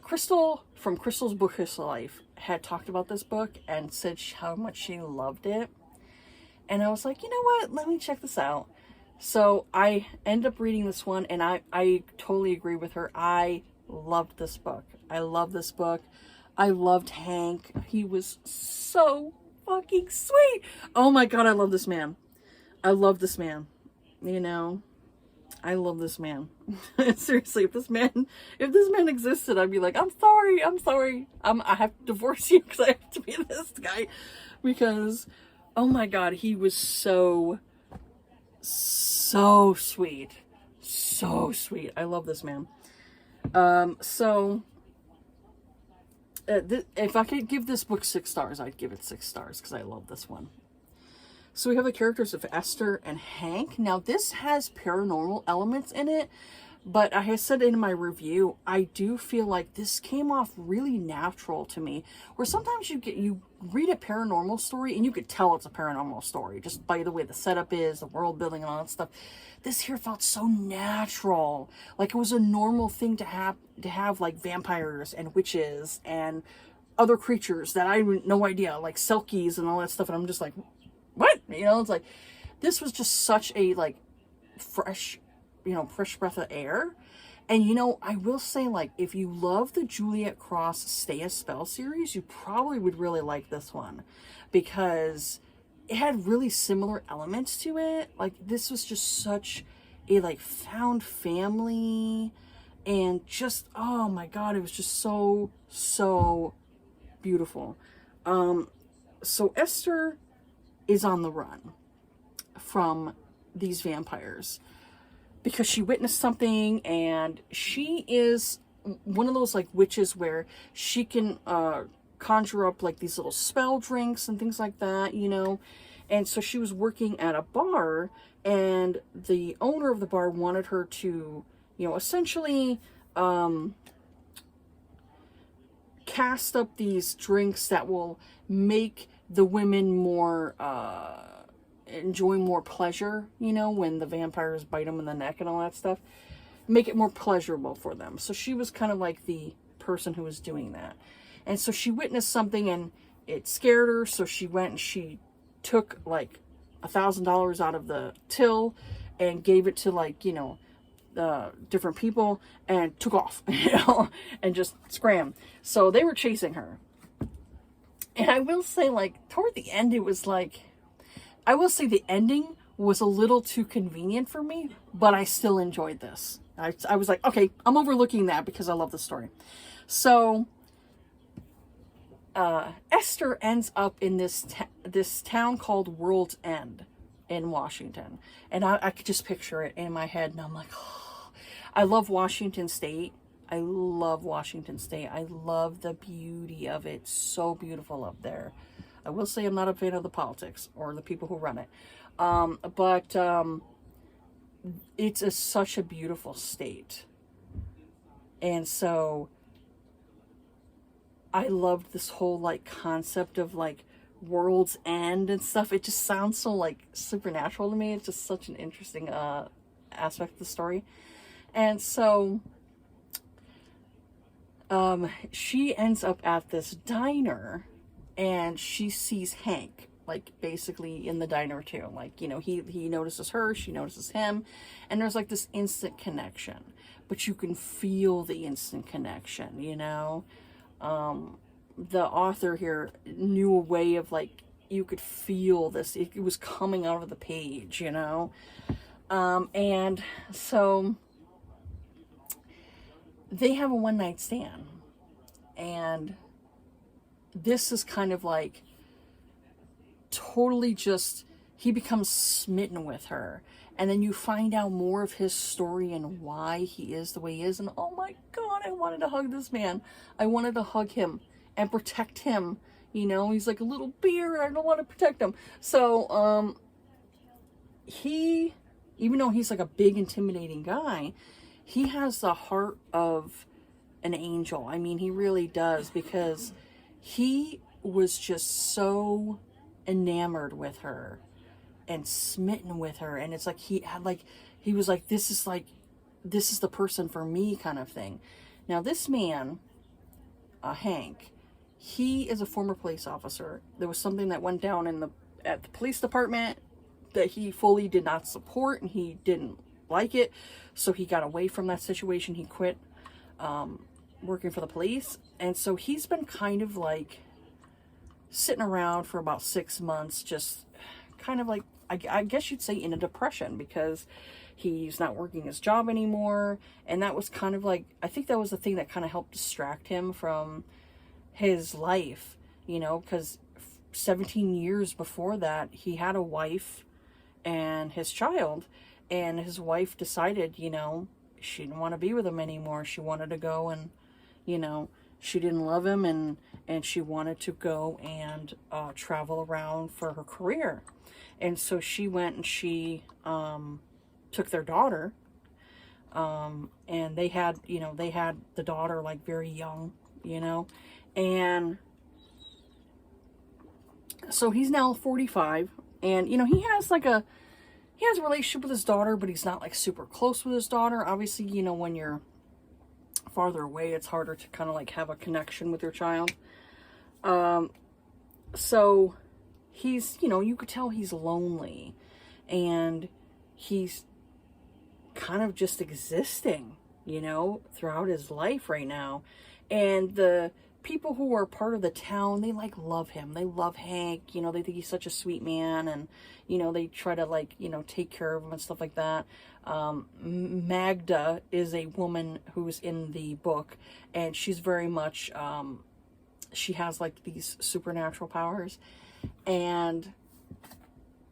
Crystal from Crystal's Bookish Life had talked about this book and said how much she loved it. And I was like, you know what? Let me check this out. So I ended up reading this one, and I totally agree with her. I loved this book. I love this book. I loved Hank. He was so fucking sweet. Oh my God, I love this man. I love this man. You know, I love this man. Seriously, if this man existed, I'd be like, I'm sorry. I have to divorce you because I have to be this guy. Because, oh my God, he was so sweet. So sweet. I love this man. If I could give this book 6 stars, I'd give it 6 stars because I love this one. So we have the characters of Esther and Hank. Now this has paranormal elements in it, but I said in my review, I do feel like this came off really natural to me, where sometimes you read a paranormal story and you could tell it's a paranormal story just by the way the setup is, the world building and all that stuff. This here felt so natural, like it was a normal thing to have like vampires and witches and other creatures that I had no idea, like Selkies and all that stuff, and I'm just like, what? You know, it's like, this was just such a like fresh breath of air. And you know, I will say, like, if you love the Juliet Cross Stay a Spell series, you probably would really like this one, because it had really similar elements to it. Like, this was just such a like found family, and just, oh my God, it was just so beautiful. So Esther is on the run from these vampires because she witnessed something, and she is one of those like witches where she can conjure up like these little spell drinks and things like that, you know. And so she was working at a bar, and the owner of the bar wanted her to, you know, essentially cast up these drinks that will make the women more enjoy more pleasure, you know, when the vampires bite them in the neck and all that stuff, make it more pleasurable for them. So she was kind of like the person who was doing that. And so she witnessed something and it scared her, so she went and she took like $1,000 out of the till and gave it to, like, you know, different people, and took off, you know, and just scram. So they were chasing her. And I will say, like, toward the end, it was like, I will say the ending was a little too convenient for me, but I still enjoyed this. I was like, okay, I'm overlooking that because I love the story. So Esther ends up in this town called World's End in Washington. And I could just picture it in my head, and I'm like, oh, I love Washington State. I love Washington State. I love the beauty of it. So beautiful up there. I will say I'm not a fan of the politics or the people who run it. But it's such a beautiful state. And so I loved this whole like concept of like World's End and stuff. It just sounds so like supernatural to me. It's just such an interesting aspect of the story. And so she ends up at this diner, and she sees Hank, like, basically in the diner too. Like, you know, he notices her, she notices him, and there's like this instant connection. But you can feel the instant connection, you know? The author here knew a way of, like, you could feel this. It was coming out of the page, you know? And so they have a one-night stand. And this is kind of like totally just, he becomes smitten with her. And then you find out more of his story and why he is the way he is. And oh my God, I wanted to hug this man. I wanted to hug him and protect him. You know, he's like a little bear. I don't want to protect him. So, he, even though he's like a big, intimidating guy, he has the heart of an angel. I mean, he really does, because he was just so enamored with her and smitten with her. And it's like he was like, this is the person for me, kind of thing. Now this man, Hank, he is a former police officer. There was something that went down at the police department that he fully did not support, and he didn't like it. So he got away from that situation. He quit working for the police. And so he's been kind of like sitting around for about 6 months, just kind of like, I guess you'd say, in a depression, because he's not working his job anymore. And that was kind of like, I think that was the thing that kind of helped distract him from his life, you know, because 17 years before that, he had a wife and his child, and his wife decided, you know, she didn't want to be with him anymore. She wanted to go, and, you know, she didn't love him, and she wanted to go and travel around for her career. And so she went and she took their daughter, and they had the daughter like very young, you know, and so he's now 45, and, you know, he has a relationship with his daughter, but he's not like super close with his daughter. Obviously, you know, when you're farther away, it's harder to kind of like have a connection with your child. So he's, you know, you could tell he's lonely, and he's kind of just existing, you know, throughout his life right now. And the people who are part of the town, they like love him. They love Hank, you know, they think he's such a sweet man, and, you know, they try to, like, you know, take care of him and stuff like that. Magda is a woman who's in the book, and she's very much she has like these supernatural powers, and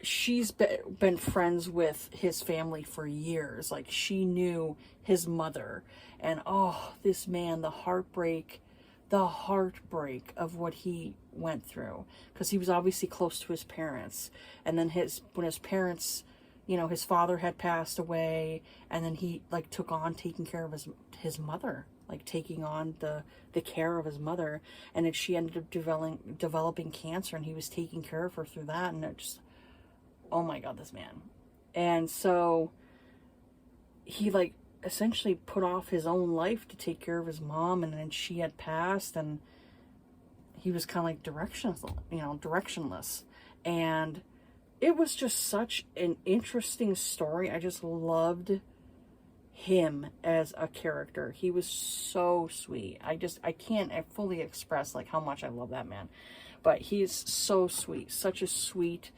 she's been friends with his family for years. Like, she knew his mother, and oh, this man, the heartbreak of what he went through, because he was obviously close to his parents, and then when his parents, you know, his father had passed away, and then he like took on taking care of his mother, like taking on the care of his mother, and then she ended up developing cancer, and he was taking care of her through that, and it just, oh my God, this man. And so he like essentially put off his own life to take care of his mom, and then she had passed, and he was kind of like directionless. And it was just such an interesting story. I just loved him as a character. He was so sweet. I can't fully express like how much I love that man, but he's so sweet, such a sweet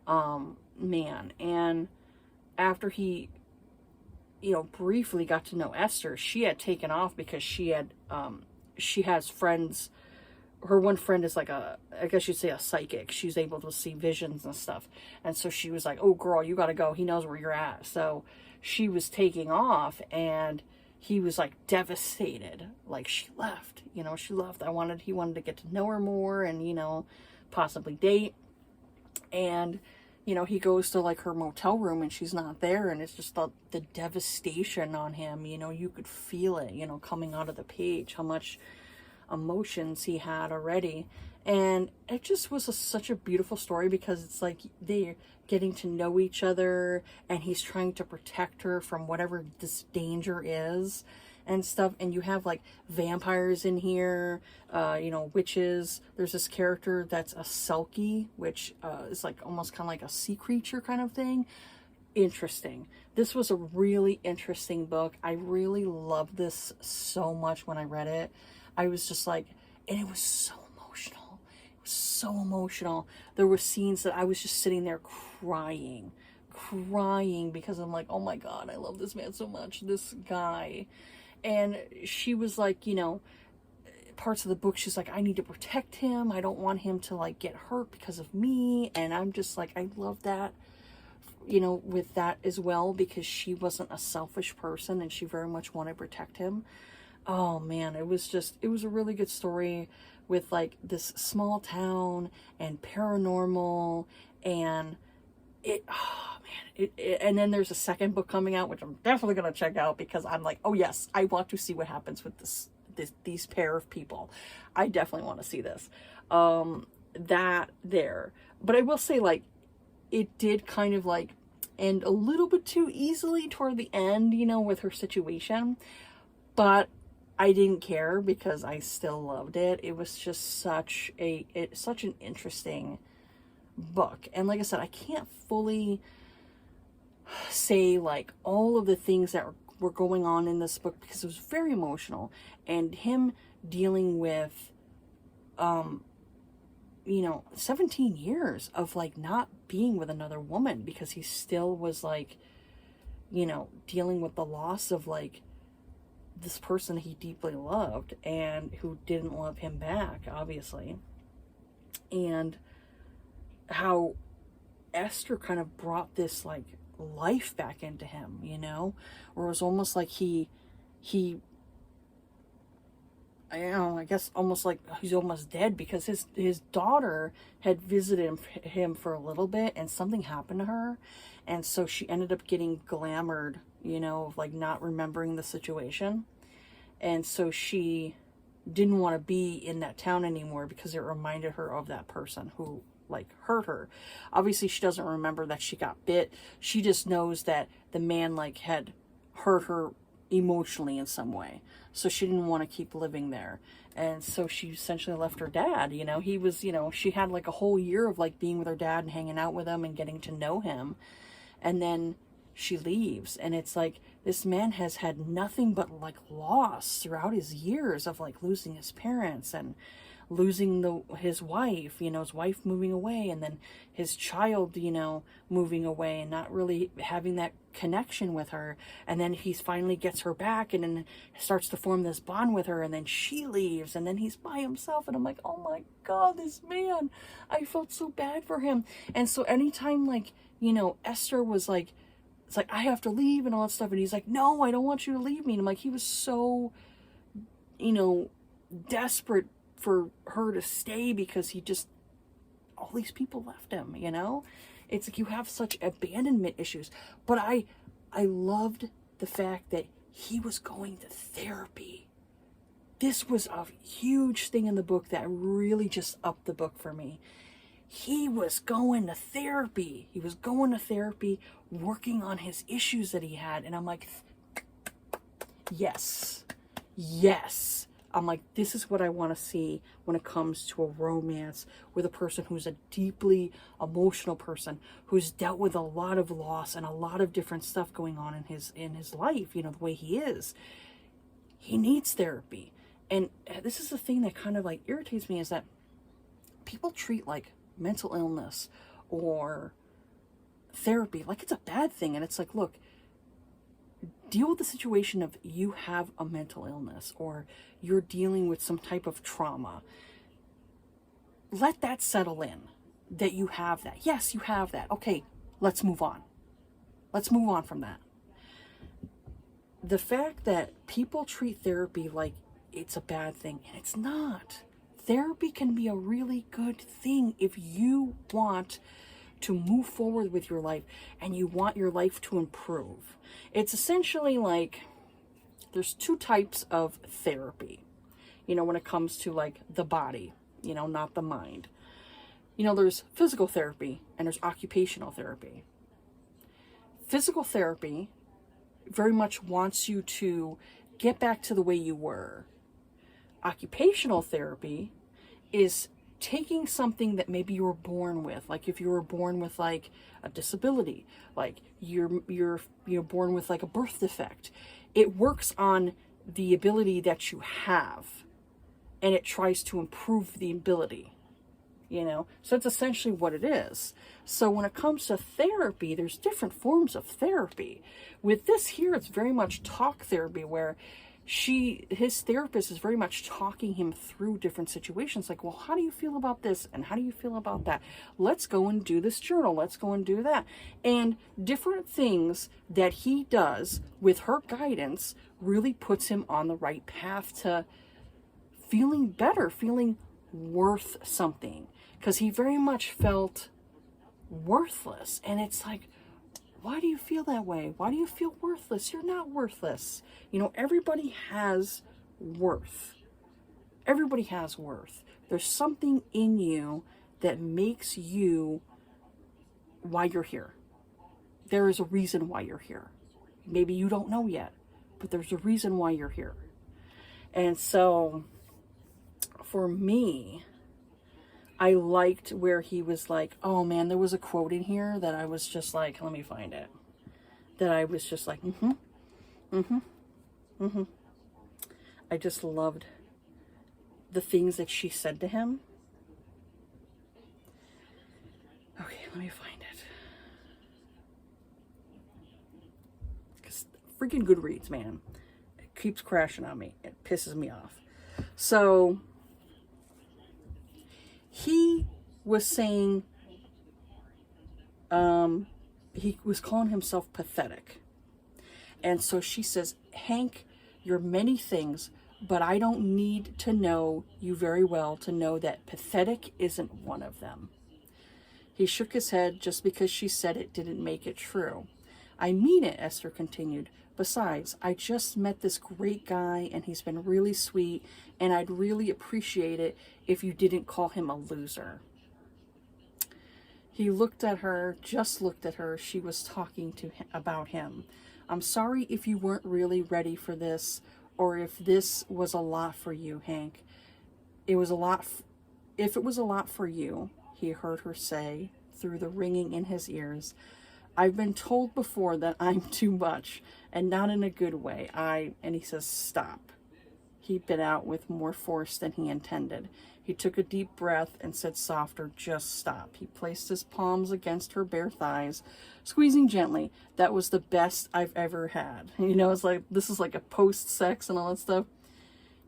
man. And after he, you know, briefly got to know Esther, she had taken off because she has friends. Her one friend is like I guess you'd say a psychic. She's able to see visions and stuff. And so she was like, oh girl, you gotta go. He knows where you're at. So she was taking off, and he was like devastated. Like, she left, you know, she left. He wanted to get to know her more and, you know, possibly date. And, you know, he goes to like her motel room, and she's not there, and it's just the devastation on him. You know, you could feel it, you know, coming out of the page, how much emotions he had already. And it just was such a beautiful story, because it's like they're getting to know each other, and he's trying to protect her from whatever this danger is and stuff. And you have like vampires in here, you know, witches. There's this character that's a Selkie, which is like almost kind of like a sea creature kind of thing. Interesting. This was a really interesting book. I really loved this so much when I read it. I was just like, and it was so emotional. It was so emotional. There were scenes that I was just sitting there crying, because I'm like, oh my God, I love this man so much, this guy. And she was like, you know, parts of the book, she's like, I need to protect him. I don't want him to like get hurt because of me. And I'm just like, I love that, you know, with that as well, because she wasn't a selfish person, and she very much wanted to protect him. Oh man, it was a really good story with like this small town and paranormal, and and then there's a second book coming out, which I'm definitely going to check out, because I'm like, oh yes, I want to see what happens with these pair of people. I definitely want to see this. That there. But I will say, like, it did kind of like end a little bit too easily toward the end, you know, with her situation. But I didn't care, because I still loved it. It was just such an interesting book. And like I said, I can't fully say like all of the things that were going on in this book, because it was very emotional, and him dealing with you know, 17 years of like not being with another woman, because he still was like, you know, dealing with the loss of like this person he deeply loved, and who didn't love him back, obviously. And how Esther kind of brought this like life back into him, you know, where it was almost like he I don't know, I guess almost like he's almost dead, because his daughter had visited him for a little bit, and something happened to her, and so she ended up getting glamored, you know, of like not remembering the situation. And so she didn't want to be in that town anymore, because it reminded her of that person who like hurt her. Obviously she doesn't remember that she got bit. She just knows that the man like had hurt her emotionally in some way. So she didn't want to keep living there. And so she essentially left her dad. You know, he was, you know, she had like a whole year of like being with her dad and hanging out with him and getting to know him. And then she leaves, and it's like this man has had nothing but like loss throughout his years of like losing his parents, and losing his wife, his wife moving away, and then his child, moving away and not really having that connection with her. And then he finally gets her back and then starts to form this bond with her, and then she leaves and then he's by himself. And I'm like, oh my God, this man, I felt so bad for him. And so anytime, like, Esther was like, it's like, I have to leave and all that stuff. And he's like, no, I don't want you to leave me. And I'm like, he was so, desperate for her to stay because all these people left him, It's like you have such abandonment issues. But I loved the fact that he was going to therapy. This was a huge thing in the book that really just upped the book for me. He was going to therapy. He was going to therapy, working on his issues that he had. And I'm like, yes. I'm like, this is what I want to see when it comes to a romance with a person who's a deeply emotional person, who's dealt with a lot of loss and a lot of different stuff going on in his life, the way he is. He needs therapy. And this is the thing that kind of like irritates me, is that people treat like mental illness or therapy like it's a bad thing. And it's like, look, deal with the situation of you have a mental illness or you're dealing with some type of trauma. Let that settle in, that you have that. Yes, you have that. Okay, let's move on. Let's move on from that. The fact that people treat therapy like it's a bad thing, and it's not. Therapy can be a really good thing if you want to move forward with your life and you want your life to improve. It's essentially like there's two types of therapy, when it comes to like the body, not the mind. There's physical therapy and there's occupational therapy. Physical therapy very much wants you to get back to the way you were. Occupational therapy is taking something that maybe you were born with, like if you were born with like a disability, like you're born with like a birth defect. It works on the ability that you have, and it tries to improve the ability, So that's essentially what it is. So when it comes to therapy, there's different forms of therapy. With this here, it's very much talk therapy, where his therapist is very much talking him through different situations. Like, well, how do you feel about this? And how do you feel about that? Let's go and do this journal. Let's go and do that. And different things that he does with her guidance really puts him on the right path to feeling better, feeling worth something. Because he very much felt worthless. And it's like, why do you feel that way? Why do you feel worthless? You're not worthless. Everybody has worth. Everybody has worth. There's something in you that makes you why you're here. There is a reason why you're here. Maybe you don't know yet, but there's a reason why you're here. And so for me, I liked where he was like, oh man, there was a quote in here that I was just like, let me find it. That I was just like, I just loved the things that she said to him. Okay, let me find it. Because freaking Goodreads, man. It keeps crashing on me. It pisses me off. So he was saying, he was calling himself pathetic. And so she says, Hank, you're many things, but I don't need to know you very well to know that pathetic isn't one of them. He shook his head. Just because she said it didn't make it true. I mean it, Esther continued. Besides, I just met this great guy and he's been really sweet, and I'd really appreciate it if you didn't call him a loser. He looked at her, just looked at her. She was talking to him about him. I'm sorry if you weren't really ready for this, or if this was a lot for you, Hank. It was a lot. If it was a lot for you, he heard her say through the ringing in his ears. I've been told before that I'm too much, and not in a good way. And he says, stop. he bit out with more force than he intended. He took a deep breath and said softer, just stop. He placed his palms against her bare thighs, squeezing gently. That was the best I've ever had. You know, it's like, this is like a post-sex and all that stuff.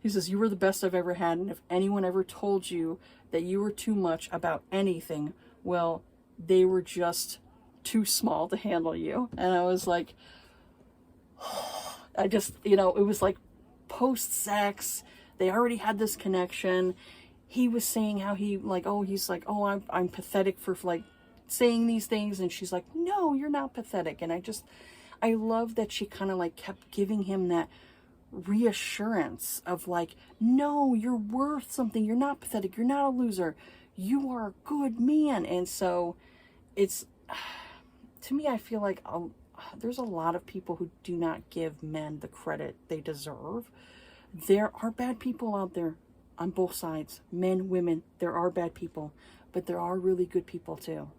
He says, you were the best I've ever had, and if anyone ever told you that you were too much about anything, well, they were just too small to handle you. And I was like, I just, you know, it was like post-sex. They already had this connection. He was saying how he, like, oh, he's like, oh, I'm pathetic for, like, saying these things. And she's like, no, you're not pathetic. And I love that she kind of, like, kept giving him that reassurance of, like, no, you're worth something. You're not pathetic. You're not a loser. You are a good man. And so it's, to me, I feel like there's a lot of people who do not give men the credit they deserve. There are bad people out there on both sides, men, women. There are bad people, but there are really good people too.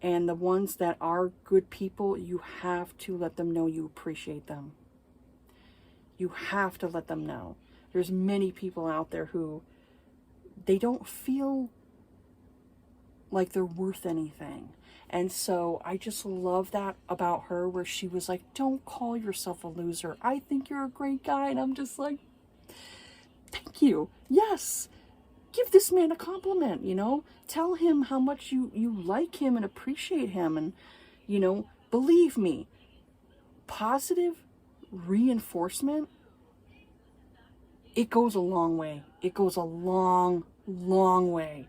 And the ones that are good people, you have to let them know you appreciate them. You have to let them know. There's many people out there who they don't feel like they're worth anything. And so I just love that about her, where she was like, don't call yourself a loser. I think you're a great guy. And I'm just like, thank you. Yes. Give this man a compliment, you know. Tell him how much you like him and appreciate him. And, you know, believe me, positive reinforcement, it goes a long way. It goes a long, long way.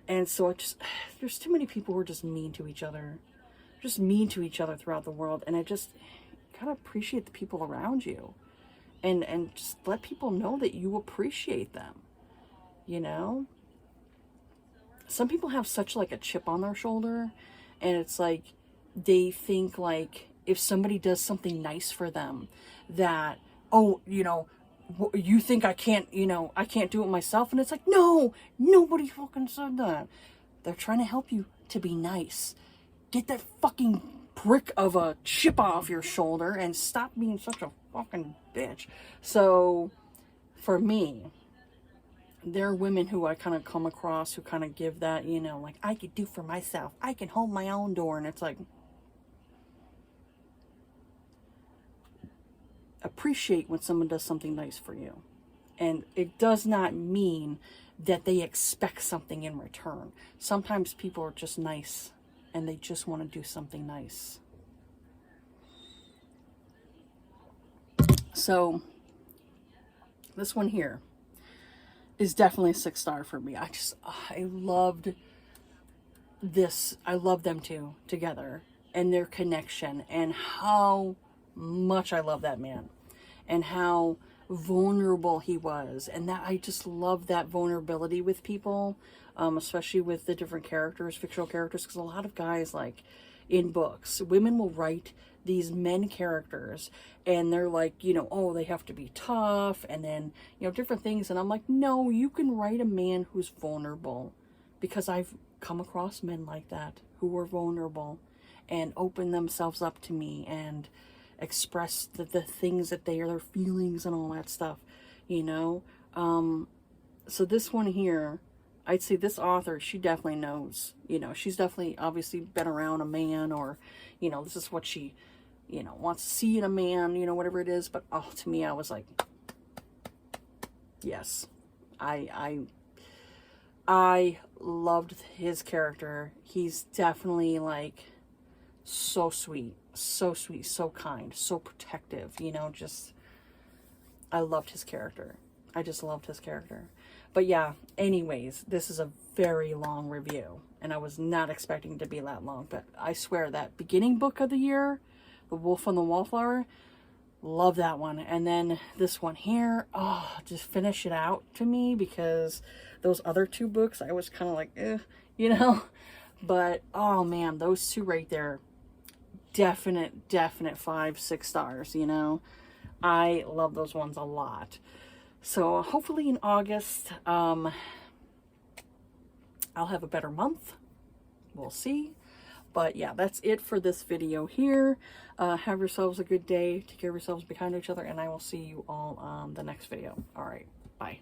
And so it just, there's too many people who are just mean to each other. Just mean to each other throughout the world. And I just gotta appreciate the people around you. And just let people know that you appreciate them. You know? Some people have such like a chip on their shoulder. And it's like, they think like, if somebody does something nice for them, that, oh, you know, you think I can't, you know, I can't do it myself. And it's like, no, nobody fucking said that. They're trying to help you to be nice. Get that fucking prick of a chip off your shoulder and stop being such a fucking bitch. So for me, there are women who I kind of come across who kind of give that, you know, like, I could do for myself. I can hold my own door. And it's like, appreciate when someone does something nice for you. And it does not mean that they expect something in return. Sometimes people are just nice and they just want to do something nice. So this one here is definitely a 6-star for me. I loved this. I love them two together and their connection, and how much I love that man and how vulnerable he was. And that I just love that vulnerability with people, especially with the different characters, fictional characters, because a lot of guys, like in books, women will write these men characters and they're like, you know, oh, they have to be tough and then, you know, different things. And I'm like, no, you can write a man who's vulnerable, because I've come across men like that who are vulnerable and open themselves up to me and express the things that they are, their feelings and all that stuff, you know. So this one here, I'd say this author, she definitely knows, you know, she's definitely obviously been around a man, or, you know, this is what she, you know, wants to see in a man, you know, whatever it is. But oh, to me, I was like, yes, I loved his character. He's definitely like so sweet, so kind, so protective, you know, just, I loved his character. I just loved his character. But yeah, anyways, this is a very long review, and I was not expecting it to be that long, but I swear that beginning book of the year, The Wolf and the Wildflower, love that one. And then this one here, oh, just finish it out to me, because those other two books, I was kind of like, you know, but oh man, those two right there, definite 5-6 stars, you know. I love those ones a lot. So hopefully in August, I'll have a better month. We'll see. But yeah, that's it for this video here. Have yourselves a good day. Take care of yourselves, be kind to each other, and I will see you all on the next video. All right, bye.